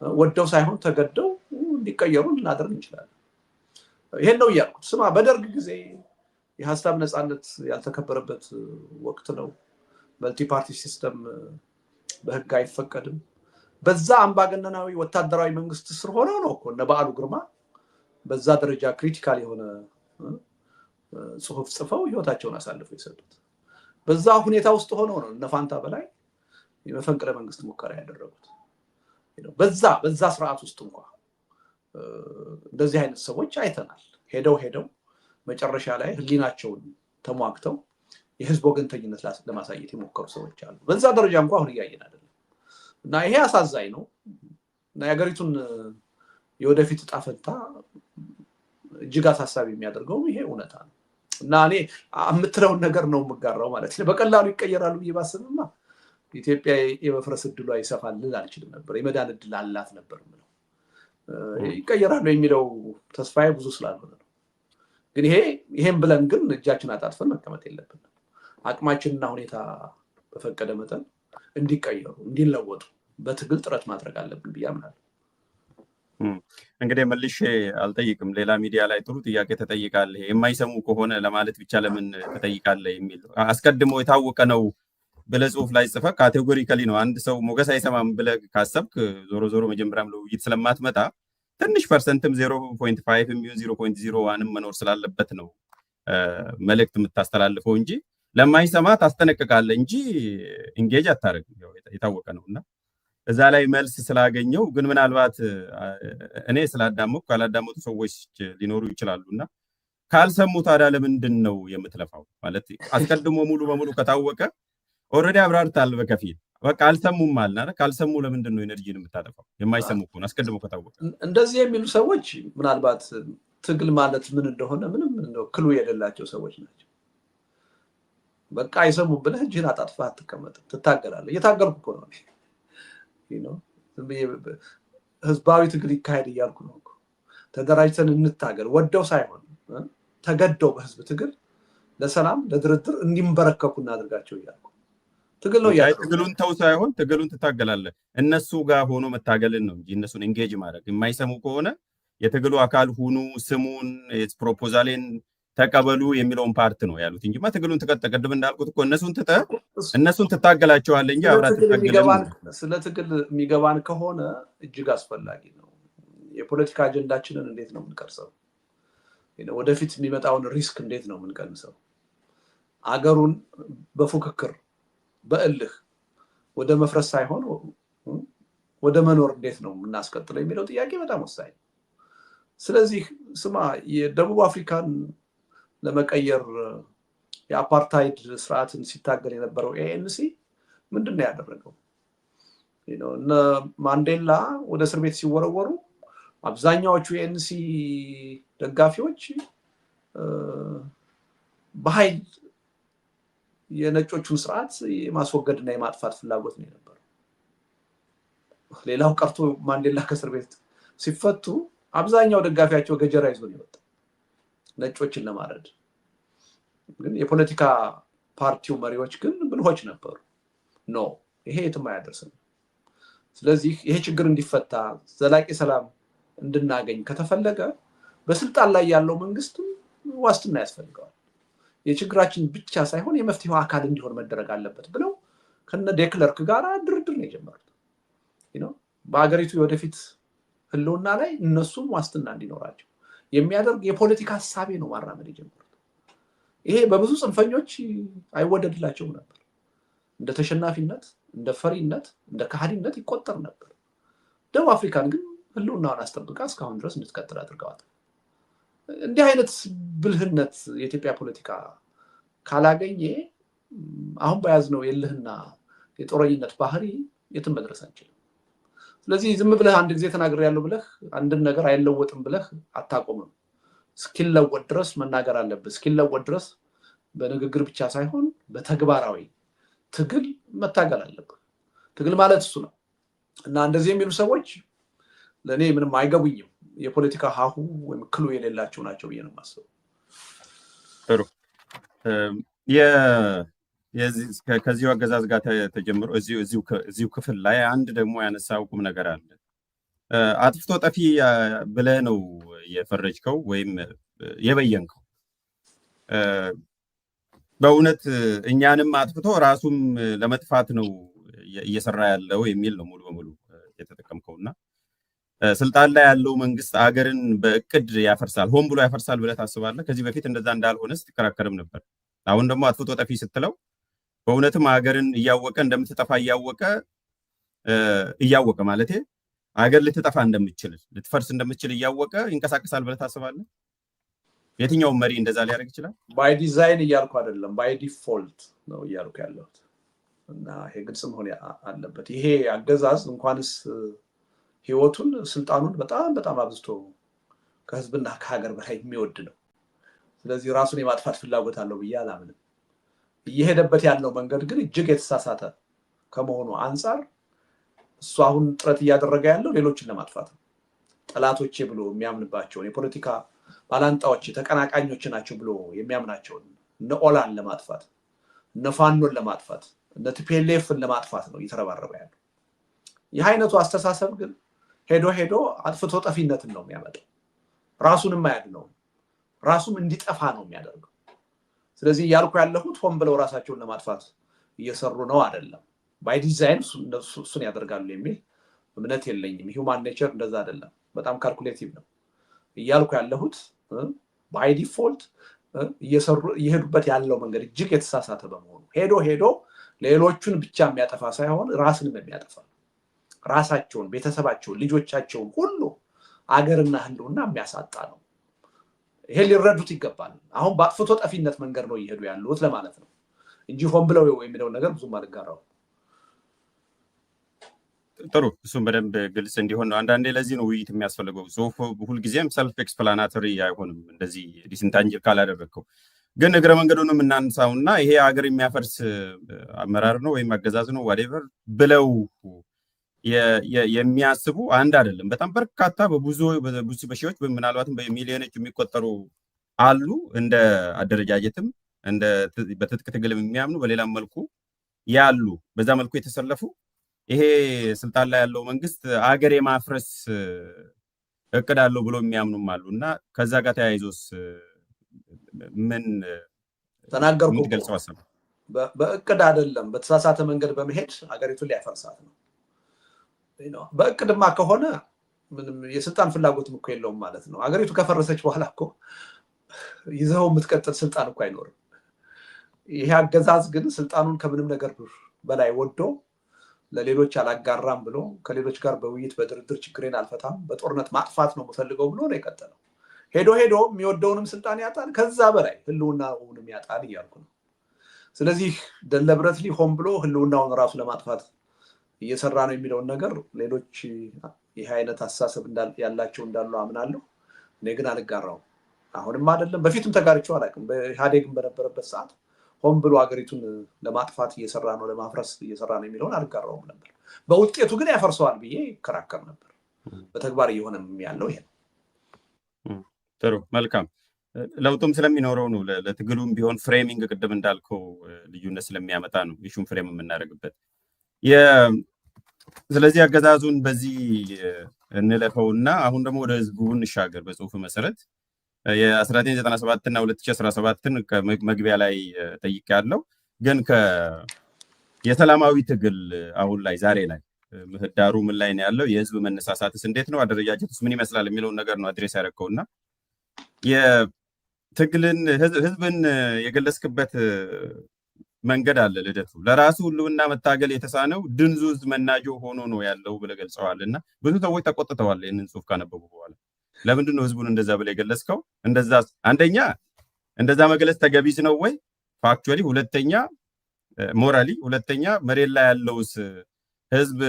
ወደው ሳይሆን ተገደው እንዲቀየሩ ልናደርግ እንችላለን። ይሄን ነው እያልኩት። ስማ፣ በደርግ ጊዜ የሀሳብ ነፃነት ያልተከበረበት ወቅት ነው። መልቲ ፓርቲ ሲስተም በህግ አይፈቀድም። በዛ አምባገነናዊ ወታደራዊ መንግስት ስር ሆነው ነው እኮ እነ በዓሉ ግርማ በዛ ደረጃ ክሪቲካል የሆነ ጽሁፍ ጽፈው ህይወታቸውን አሳልፈው የሰጡት። በዛ ሁኔታ ውስጥ ሆነው ነው እነ ፋንታ በላይ የመፈንቅለ መንግስት ሙከራ ያደረጉት። በዛ ስርዓት ውስጥ እንኳን እንደዚህ አይነት ሰዎች አይተናል። ሄደው መጨረሻ ላይ ህሊናቸውን ተሟግተው የህዝብ ወገንተኝነት ለማሳየት የሞከሩ ሰዎች አሉ። በዛ ደረጃ እንኳን አሁን እያየን አይደለም እና ይሄ አሳዛኝ ነው እና የሀገሪቱን የወደፊት ዕጣ ፈንታ እጅግ አሳሳቢ የሚያደርገው ይሄ እውነታ ነው እና እኔ የምትለውን ነገር ነው የምጋራው ማለት ነው። በቀላሉ ይቀየራሉ ብዬ ባስብማ ኢትዮጵያ የመፍረስ እድሏ ይሰፋል ልል አልችልም ነበር። የመዳን እድል አላት ነበር የምለው። ይቀየራሉ የሚለው ተስፋዬ ብዙ ስላልሆነ ነው። ግን ይሄን ብለን ግን እጃችን አጣጥፈን መቀመጥ የለብንም። አቅማችንና ሁኔታ በፈቀደ መጠን እንዲቀየሩ እንዲለወጡ በትግል ጥረት ማድረግ አለብን ብዬ አምናለሁ። እንግዲህ መልሼ አልጠይቅም። ሌላ ሚዲያ ላይ ጥሩ ጥያቄ ተጠይቃለህ። የማይሰሙ ከሆነ ለማለት ብቻ ለምን ተጠይቃለህ የሚል አስቀድሞ የታወቀ ነው ብለህ ጽሁፍ ላይ ጽፈህ ካቴጎሪካሊ ነው አንድ ሰው ሞገስ አይሰማም ብለህ ካሰብክ ዞሮ መጀመሪያም ለውይይት ስለማትመጣ ትንሽ ፐርሰንትም 0.5 የሚሆን 0.01 መኖር ስላለበት ነው መልእክት የምታስተላልፈው እንጂ ለማይሰማ ታስጠነቅቃለህ እንጂ ኢንጌጅ አታደርግም። የታወቀ ነውና እዛ ላይ መልስ ስላገኘው ግን ምናልባት እኔ ስላዳመጥኩ ካላዳመጡ ሰዎች ሊኖሩ ይችላሉና ካልሰሙ ታዲያ ለምንድን ነው የምትለፋው? ማለት አስቀድሞ ሙሉ በሙሉ ከታወቀ ኦልሬዲ አብራርታል በከፊል በቃ አልሰሙም ማለት ካልሰሙ ለምንድን ነው ኤነርጂን የምታጠፋው? የማይሰሙ ከሆነ አስቀድሞ ከታወቀ እንደዚህ የሚሉ ሰዎች ምናልባት ትግል ማለት ምን እንደሆነ ምንም ክሉ የሌላቸው ሰዎች ናቸው። በቃ አይሰሙም ብለህ እጅህን አጣጥፈህ አትቀመጥም፣ ትታገላለህ። እየታገልኩ እኮ ነው ህዝባዊ ትግል ይካሄድ እያልኩ ነው። ተደራጅተን እንታገል፣ ወደው ሳይሆን ተገደው በህዝብ ትግል ለሰላም ለድርድር እንዲንበረከኩ እናድርጋቸው እያልኩ ትግል ነው። ትግሉን ተው ሳይሆን ትግሉን ትታገላለህ። እነሱ ጋር ሆኖ መታገልን ነው እንጂ እነሱን ኤንጌጅ ማድረግ። የማይሰሙ ከሆነ የትግሉ አካል ሁኑ፣ ስሙን፣ ፕሮፖዛሌን ተቀበሉ የሚለውን ፓርት ነው ያሉት እንጂ ትግሉን ቅድም እንዳልኩት እኮ እነሱን ትታገላቸዋለህ እንጂ አብራት ትታገላለ። ስለ ትግል የሚገባን ከሆነ እጅግ አስፈላጊ ነው። የፖለቲካ አጀንዳችንን እንዴት ነው የምንቀርጸው? ወደፊት የሚመጣውን ሪስክ እንዴት ነው የምንቀንሰው? አገሩን በፉክክር በእልህ ወደ መፍረስ ሳይሆን ወደ መኖር እንዴት ነው የምናስቀጥለው የሚለው ጥያቄ በጣም ወሳኝ። ስለዚህ ስማ የደቡብ አፍሪካን ለመቀየር የአፓርታይድ ስርዓትን ሲታገል የነበረው ኤኤንሲ ምንድን ነው ያደረገው? እነ ማንዴላ ወደ እስር ቤት ሲወረወሩ አብዛኛዎቹ የኤንሲ ደጋፊዎች በኃይል የነጮቹን ስርዓት የማስወገድና የማጥፋት ፍላጎት ነው የነበረው። ሌላው ቀርቶ ማንዴላ ከእስር ቤት ሲፈቱ አብዛኛው ደጋፊያቸው ገጀራ ይዞ ነው የወጣው ነጮችን ለማረድ። ግን የፖለቲካ ፓርቲው መሪዎች ግን ብልሆች ነበሩ። ኖ ይሄ የትም አያደርስም። ስለዚህ ይሄ ችግር እንዲፈታ ዘላቂ ሰላም እንድናገኝ ከተፈለገ በስልጣን ላይ ያለው መንግስት ዋስትና ያስፈልገዋል። የችግራችን ብቻ ሳይሆን የመፍትሄው አካል እንዲሆን መደረግ አለበት ብለው ከነ ዴክለርክ ጋር ድርድር ነው የጀመሩት። በሀገሪቱ የወደፊት ህልውና ላይ እነሱም ዋስትና እንዲኖራቸው የሚያደርግ የፖለቲካ ሀሳቤ ነው ማራመድ የጀመሩት። ይሄ በብዙ ጽንፈኞች አይወደድላቸውም ነበር። እንደ ተሸናፊነት፣ እንደ ፈሪነት፣ እንደ ከሃዲነት ይቆጠር ነበር። ደቡብ አፍሪካን ግን ህልውናዋን አስጠብቃ እስካሁን ድረስ እንድትቀጥል አድርገዋል። እንዲህ አይነት ብልህነት የኢትዮጵያ ፖለቲካ ካላገኘ አሁን በያዝነው የልህና የጦረኝነት ባህሪ የትም መድረስ አንችልም። ስለዚህ ዝም ብለህ አንድ ጊዜ ተናግሬያለሁ ብለህ አንድን ነገር አይለወጥም ብለህ አታቆምም። እስኪለወጥ ድረስ መናገር አለብህ። እስኪለወጥ ድረስ በንግግር ብቻ ሳይሆን በተግባራዊ ትግል መታገል አለብህ። ትግል ማለት እሱ ነው እና እንደዚህ የሚሉ ሰዎች ለእኔ ምንም አይገቡኝም። የፖለቲካ ሀሁ ወይም ክሉ የሌላቸው ናቸው ብዬ ነው የማስበው። ጥሩ። ከዚሁ አገዛዝ ጋር ተጀምሮ እዚሁ ክፍል ላይ አንድ ደግሞ ያነሳው ቁም ነገር አለ። አጥፍቶ ጠፊ ብለህ ነው የፈረጅከው ወይም የበየንከው። በእውነት እኛንም አጥፍቶ ራሱም ለመጥፋት ነው እየሰራ ያለው የሚል ነው ሙሉ በሙሉ የተጠቀምከውና ስልጣን ላይ ያለው መንግስት አገርን በእቅድ ያፈርሳል፣ ሆን ብሎ ያፈርሳል ብለህ ታስባለህ? ከዚህ በፊት እንደዛ እንዳልሆነ ስትከራከርም ነበር። አሁን ደግሞ አጥፍቶ ጠፊ ስትለው በእውነትም አገርን እያወቀ እንደምትጠፋ እያወቀ ማለቴ አገር ልትጠፋ እንደምትችል ልትፈርስ እንደምትችል እያወቀ ይንቀሳቀሳል ብለህ ታስባለህ? የትኛውም መሪ እንደዛ ሊያደርግ ይችላል? ባይ ዲዛይን እያልኩ አይደለም፣ ባይ ዲፎልት ነው እያልኩ ያለሁት እና ይሄ ግልጽ መሆን አለበት። ይሄ አገዛዝ እንኳንስ ህይወቱን ስልጣኑን በጣም በጣም አብዝቶ ከህዝብና ከሀገር በላይ የሚወድ ነው። ስለዚህ ራሱን የማጥፋት ፍላጎት አለው ብዬ አላምንም። እየሄደበት ያለው መንገድ ግን እጅግ የተሳሳተ ከመሆኑ አንጻር እሱ አሁን ጥረት እያደረገ ያለው ሌሎችን ለማጥፋት ነው። ጠላቶቼ ብሎ የሚያምንባቸውን የፖለቲካ ባላንጣዎች ተቀናቃኞች ናቸው ብሎ የሚያምናቸውን እነ ኦላን ለማጥፋት፣ እነ ፋኖን ለማጥፋት፣ እነ ቲፒኤልኤፍን ለማጥፋት ነው እየተረባረበ ያለው። ይህ አይነቱ አስተሳሰብ ግን ሄዶ አጥፍቶ ጠፊነትን ነው የሚያመጣው። ራሱንም አያድነውም፣ ራሱም እንዲጠፋ ነው የሚያደርገው። ስለዚህ እያልኩ ያለሁት ሆን ብለው ራሳቸውን ለማጥፋት እየሰሩ ነው አይደለም። ባይ ዲዛይን እሱን ያደርጋሉ የሚል እምነት የለኝም። ሂውማን ኔቸር እንደዛ አይደለም፣ በጣም ካልኩሌቲቭ ነው። እያልኩ ያለሁት ባይ ዲፎልት እየሄዱበት ያለው መንገድ እጅግ የተሳሳተ በመሆኑ ሄዶ ሌሎቹን ብቻ የሚያጠፋ ሳይሆን ራስንም የሚያጠፋ ራሳቸውን፣ ቤተሰባቸውን፣ ልጆቻቸውን ሁሉ አገርና ህልውና የሚያሳጣ ነው። ይሄ ሊረዱት ይገባል። አሁን በአጥፍቶ ጠፊነት መንገድ ነው እየሄዱ ያሉት ለማለት ነው እንጂ ሆን ብለው የሚለው ነገር ብዙም አልጋራው። ጥሩ፣ እሱም በደንብ ግልጽ እንዲሆን ነው። አንዳንዴ ለዚህ ነው ውይይት የሚያስፈልገው። ጽሁፍ ሁልጊዜም ሰልፍ ኤክስፕላናተሪ አይሆንም እንደዚህ ዲስንታንጅል ካላደረግከው። ግን እግረ መንገዱንም እናንሳውና ይሄ ሀገር የሚያፈርስ አመራር ነው ወይም አገዛዝ ነው ዋቴቨር ብለው የሚያስቡ አንድ አይደለም፣ በጣም በርካታ በብዙ በሺዎች ምናልባትም በሚሊዮኖች የሚቆጠሩ አሉ። እንደ አደረጃጀትም እንደ በትጥቅ ትግልም የሚያምኑ በሌላም መልኩ ያሉ በዛ መልኩ የተሰለፉ ይሄ ስልጣን ላይ ያለው መንግስት አገር የማፍረስ እቅድ አለው ብሎ የሚያምኑም አሉ። እና ከዛ ጋር ተያይዞስ ምን ተናገርኩ? ገልጸው አሰብ በእቅድ አይደለም፣ በተሳሳተ መንገድ በመሄድ ሀገሪቱን ሊያፈርሳት ነው። በእቅድማ ከሆነ ምንም የስልጣን ፍላጎትም እኮ የለውም ማለት ነው። ሀገሪቱ ከፈረሰች በኋላ እኮ ይዘው የምትቀጥል ስልጣን እኮ አይኖርም። ይሄ አገዛዝ ግን ስልጣኑን ከምንም ነገር በላይ ወዶ ለሌሎች አላጋራም ብሎ ከሌሎች ጋር በውይይት በድርድር ችግሬን አልፈታም፣ በጦርነት ማጥፋት ነው የምፈልገው ብሎ ነው የቀጠለው። ሄዶ የሚወደውንም ስልጣን ያጣል፣ ከዛ በላይ ህልውናውንም ያጣል እያልኩ ነው። ስለዚህ ደለብረትሊ ሆን ብሎ ህልውናውን ራሱ ለማጥፋት እየሰራ ነው የሚለውን ነገር ሌሎች ይህ አይነት አስተሳሰብ ያላቸው እንዳሉ አምናለሁ። እኔ ግን አልጋራውም። አሁንም አይደለም በፊትም ተጋርቼው አላውቅም። በኢህአዴግም በነበረበት ሰዓት ሆን ብሎ ሀገሪቱን ለማጥፋት እየሰራ ነው፣ ለማፍረስ እየሰራ ነው የሚለውን አልጋራውም ነበር። በውጤቱ ግን ያፈርሰዋል ብዬ ይከራከር ነበር። በተግባር እየሆነም ያለው ይሄ ነው። ጥሩ፣ መልካም። ለውጡም ስለሚኖረው ነው። ለትግሉም ቢሆን ፍሬሚንግ ቅድም እንዳልከው ልዩነት ስለሚያመጣ ነው ኢሹን ፍሬም የምናደርግበት። ስለዚህ አገዛዙን በዚህ እንለፈውና አሁን ደግሞ ወደ ህዝቡ እንሻገር። በጽሁፍ መሰረት የ1997 እና 2017ን መግቢያ ላይ ጠይቄያለሁ። ግን የሰላማዊ ትግል አሁን ላይ ዛሬ ላይ ምህዳሩ ምን ላይ ነው ያለው? የህዝብ መነሳሳትስ እንዴት ነው? አደረጃጀቱስ ምን ይመስላል የሚለውን ነገር ነው አድሬስ ያደረገውና የትግልን ህዝብን የገለጽክበት መንገድ አለ። ልደቱ ለራሱ ህልውና መታገል የተሳነው ድንዙዝ መናጆ ሆኖ ነው ያለው ብለህ ገልጸዋል። እና ብዙ ሰዎች ተቆጥተዋል ይህንን ጽሁፍ ካነበቡ በኋላ። ለምንድን ነው ህዝቡን እንደዛ ብለህ የገለጽከው? እንደዛ አንደኛ እንደዛ መግለጽ ተገቢዝ ነው ወይ ፋክቹዋሊ? ሁለተኛ ሞራሊ? ሁለተኛ መሬት ላይ ያለውስ ህዝብ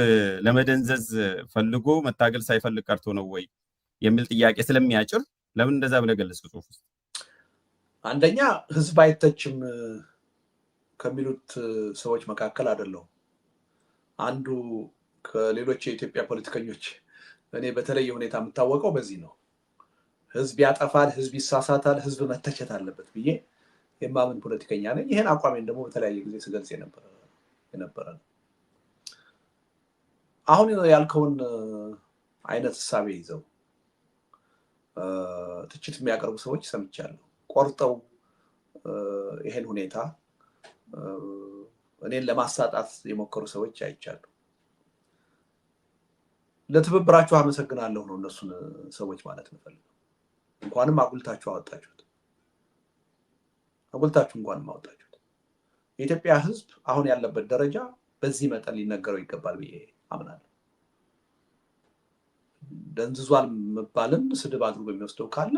ለመደንዘዝ ፈልጎ መታገል ሳይፈልግ ቀርቶ ነው ወይ የሚል ጥያቄ ስለሚያጭር ለምን እንደዛ ብለህ ገለጽከው ጽሁፍ ውስጥ? አንደኛ ህዝብ አይተችም ከሚሉት ሰዎች መካከል አይደለሁም። አንዱ ከሌሎች የኢትዮጵያ ፖለቲከኞች እኔ በተለየ ሁኔታ የምታወቀው በዚህ ነው። ህዝብ ያጠፋል፣ ህዝብ ይሳሳታል፣ ህዝብ መተቸት አለበት ብዬ የማምን ፖለቲከኛ ነኝ። ይህን አቋሜን ደግሞ በተለያየ ጊዜ ስገልጽ የነበረ ነው። አሁን ያልከውን አይነት እሳቤ ይዘው ትችት የሚያቀርቡ ሰዎች ሰምቻለሁ። ቆርጠው ይሄን ሁኔታ እኔን ለማሳጣት የሞከሩ ሰዎች አይቻሉ። ለትብብራችሁ አመሰግናለሁ ነው እነሱን ሰዎች ማለት ነው። እንኳንም አጉልታችሁ አወጣችሁት፣ እንኳንም አወጣችሁት። የኢትዮጵያ ህዝብ አሁን ያለበት ደረጃ በዚህ መጠን ሊነገረው ይገባል ብዬ አምናለሁ። ደንዝዟል መባልን ስድብ አድርጎ የሚወስደው ካለ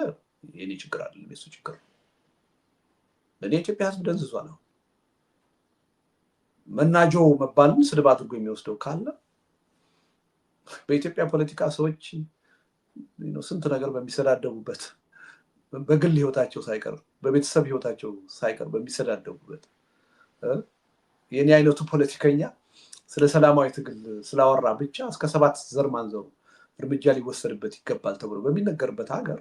የኔ ችግር አይደለም፣ የሱ ችግር ነው። ለኔ የኢትዮጵያ ህዝብ ደንዝዟል ነው። መናጆ መባልን ስድብ አድርጎ የሚወስደው ካለ በኢትዮጵያ ፖለቲካ ሰዎች ስንት ነገር በሚሰዳደቡበት በግል ህይወታቸው ሳይቀር በቤተሰብ ህይወታቸው ሳይቀር በሚሰዳደቡበት የኔ አይነቱ ፖለቲከኛ ስለ ሰላማዊ ትግል ስላወራ ብቻ እስከ 7 ዘር ማንዘሩ እርምጃ ሊወሰድበት ይገባል ተብሎ በሚነገርበት ሀገር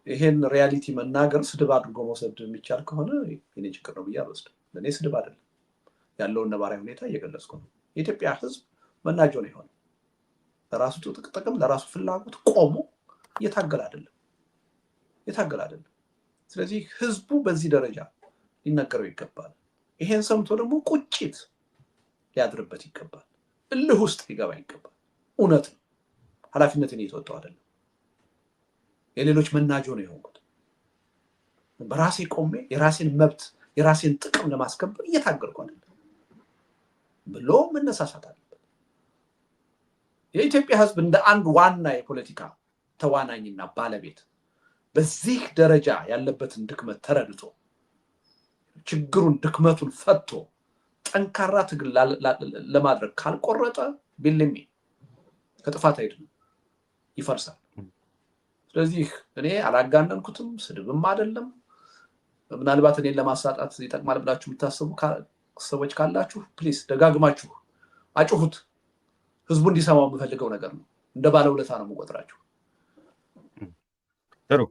ይሄን ሪያሊቲ መናገር ስድብ አድርጎ መውሰድ የሚቻል ከሆነ የኔ ችግር ነው ብዬ አልወስድም። ለእኔ ስድብ አይደለም፣ ያለውን ነባራዊ ሁኔታ እየገለጽኩ ነው። የኢትዮጵያ ህዝብ መናጆ ነው የሆነ፣ ለራሱ ጥቅም ለራሱ ፍላጎት ቆሞ እየታገለ አይደለም። ስለዚህ ህዝቡ በዚህ ደረጃ ሊነገረው ይገባል። ይሄን ሰምቶ ደግሞ ቁጭት ሊያድርበት ይገባል፣ እልህ ውስጥ ሊገባ ይገባል። እውነት ነው፣ ኃላፊነትን እየተወጣው አይደለም፣ የሌሎች መናጆ ነው የሆንኩት፣ በራሴ ቆሜ የራሴን መብት የራሴን ጥቅም ለማስከበር እየታገልኩ አይደለም ብሎ መነሳሳት አለበት። የኢትዮጵያ ህዝብ እንደ አንድ ዋና የፖለቲካ ተዋናኝና ባለቤት በዚህ ደረጃ ያለበትን ድክመት ተረድቶ ችግሩን ድክመቱን ፈቶ ጠንካራ ትግል ለማድረግ ካልቆረጠ ቢልሚ ከጥፋት አይደለም ይፈርሳል። ስለዚህ እኔ አላጋነንኩትም፣ ስድብም አይደለም። ምናልባት እኔን ለማሳጣት ይጠቅማል ብላችሁ የምታስቡ ሰዎች ካላችሁ ፕሊዝ ደጋግማችሁ አጭሁት። ህዝቡ እንዲሰማው የምፈልገው ነገር ነው። እንደ ባለውለታ ነው የምቆጥራችሁ። ጥሩ።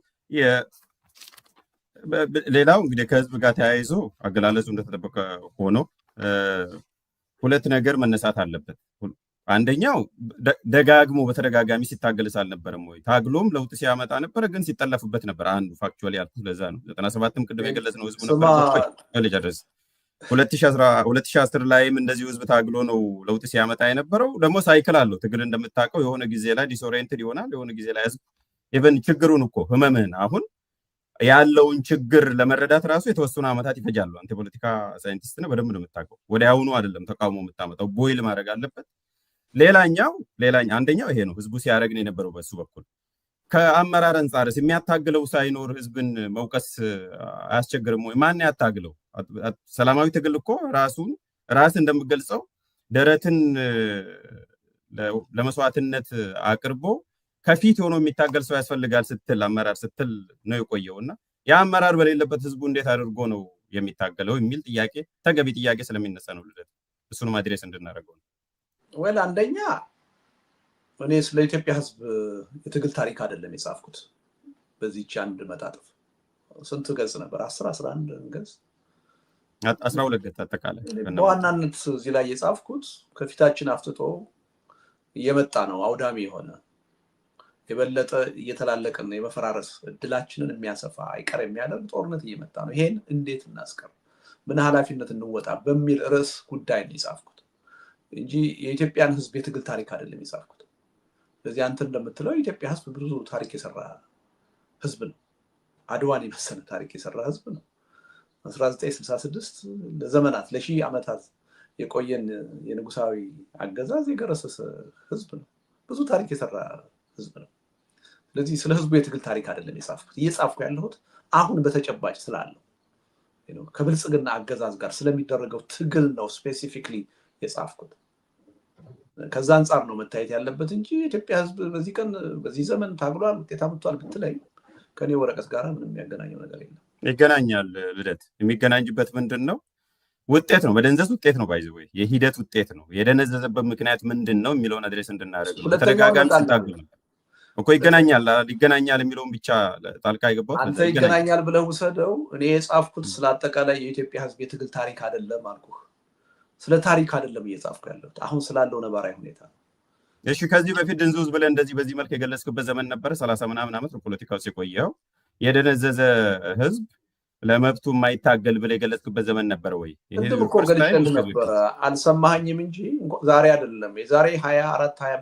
ሌላው እንግዲህ ከህዝብ ጋር ተያይዞ አገላለጹ እንደተጠበቀ ሆኖ ሁለት ነገር መነሳት አለበት። አንደኛው ደጋግሞ በተደጋጋሚ ሲታገልስ አልነበረም ወይ? ታግሎም ለውጥ ሲያመጣ ነበረ፣ ግን ሲጠለፍበት ነበር። አንዱ ፋክቹዋሊ ያልኩት ለዛ ነው። 97ም ቅድም የገለጽነው ህዝቡ ነበር። 2010 ላይም እንደዚሁ ህዝብ ታግሎ ነው ለውጥ ሲያመጣ የነበረው። ደግሞ ሳይክል አለው ትግል እንደምታውቀው። የሆነ ጊዜ ላይ ዲስኦሪየንትድ ይሆናል፣ የሆነ ጊዜ ላይ ህዝብ ኢቨን ችግሩን እኮ ህመምህን አሁን ያለውን ችግር ለመረዳት ራሱ የተወሰኑ ዓመታት ይፈጃሉ። አንተ ፖለቲካ ሳይንቲስት ነህ፣ በደንብ ነው የምታውቀው። ወዲያውኑ አይደለም ተቃውሞ የምታመጣው፣ ቦይል ማድረግ አለበት። አንደኛው ይሄ ነው ህዝቡ ሲያደርግ ነው የነበረው። በሱ በኩል ከአመራር አንጻርስ የሚያታግለው ሳይኖር ህዝብን መውቀስ አያስቸግርም ወይ? ማን ያታግለው? ሰላማዊ ትግል እኮ ራስ እንደምገልጸው ደረትን ለመስዋዕትነት አቅርቦ ከፊት ሆኖ የሚታገል ሰው ያስፈልጋል ስትል አመራር ስትል ነው የቆየውና ያ አመራር በሌለበት ህዝቡ እንዴት አድርጎ ነው የሚታገለው የሚል ጥያቄ፣ ተገቢ ጥያቄ ስለሚነሳ ነው ልደት እሱን ማድረስ እንድናደርገው ነው። አንደኛ እኔ ስለ ኢትዮጵያ ህዝብ የትግል ታሪክ አይደለም የጻፍኩት። በዚህች አንድ መጣጥፍ ስንት ገጽ ነበር? 11 ገጽ 12 ገጽ አጠቃላይ። በዋናነት እዚህ ላይ የጻፍኩት ከፊታችን አፍጥጦ እየመጣ ነው አውዳሚ የሆነ የበለጠ እየተላለቀና የመፈራረስ እድላችንን የሚያሰፋ አይቀር የሚያደርግ ጦርነት እየመጣ ነው። ይሄን እንዴት እናስቀር፣ ምን ኃላፊነት እንወጣ በሚል ርዕስ ጉዳይ ነው የጻፍኩት እንጂ የኢትዮጵያን ህዝብ የትግል ታሪክ አይደለም የጻፍኩት። ስለዚህ አንተ እንደምትለው የኢትዮጵያ ህዝብ ብዙ ታሪክ የሰራ ህዝብ ነው። አድዋን የመሰለ ታሪክ የሰራ ህዝብ ነው። 1966 ለዘመናት ለሺህ ዓመታት የቆየን የንጉሳዊ አገዛዝ የገረሰሰ ህዝብ ነው። ብዙ ታሪክ የሰራ ህዝብ ነው። ስለዚህ ስለ ህዝቡ የትግል ታሪክ አይደለም የጻፍኩት። እየጻፍኩ ያለሁት አሁን በተጨባጭ ስላለው ከብልጽግና አገዛዝ ጋር ስለሚደረገው ትግል ነው ስፔሲፊክሊ የጻፍኩት። ከዛ አንጻር ነው መታየት ያለበት እንጂ የኢትዮጵያ ህዝብ በዚህ ቀን በዚህ ዘመን ታግሏል ውጤት አምጥቷል ብትለኝ ከኔ ወረቀት ጋር ምንም የሚያገናኘው ነገር የለም። ይገናኛል። ልደት የሚገናኝበት ምንድን ነው? ውጤት ነው። መደንዘዝ ውጤት ነው። ባይዘው የሂደት ውጤት ነው። የደነዘዘበት ምክንያት ምንድን ነው የሚለውን አድሬስ እንድናደርግ ነው። ተደጋጋሚ ሲታገሉ እኮ ይገናኛል የሚለውን ብቻ ጣልቃ የገባው አንተ ይገናኛል ብለህ ውሰደው። እኔ የጻፍኩት ስለ አጠቃላይ የኢትዮጵያ ህዝብ የትግል ታሪክ አይደለም አልኩህ። ስለ ታሪክ አይደለም እየጻፍኩ ያለሁት፣ አሁን ስላለው ነባራዊ ሁኔታ ነው። እሺ፣ ከዚህ በፊት ድንዙዝ ብለህ እንደዚህ በዚህ መልክ የገለጽክበት ዘመን ነበረ። 30 ምናምን ዓመት ፖለቲካ ውስጥ የቆየው የደነዘዘ ህዝብ ለመብቱ የማይታገል ብለህ የገለጽክበት ዘመን ነበረ ወይ? ይሄን እኮ ገልጬልህ ነበረ፣ አልሰማኸኝም እንጂ ዛሬ አይደለም የዛሬ 24 25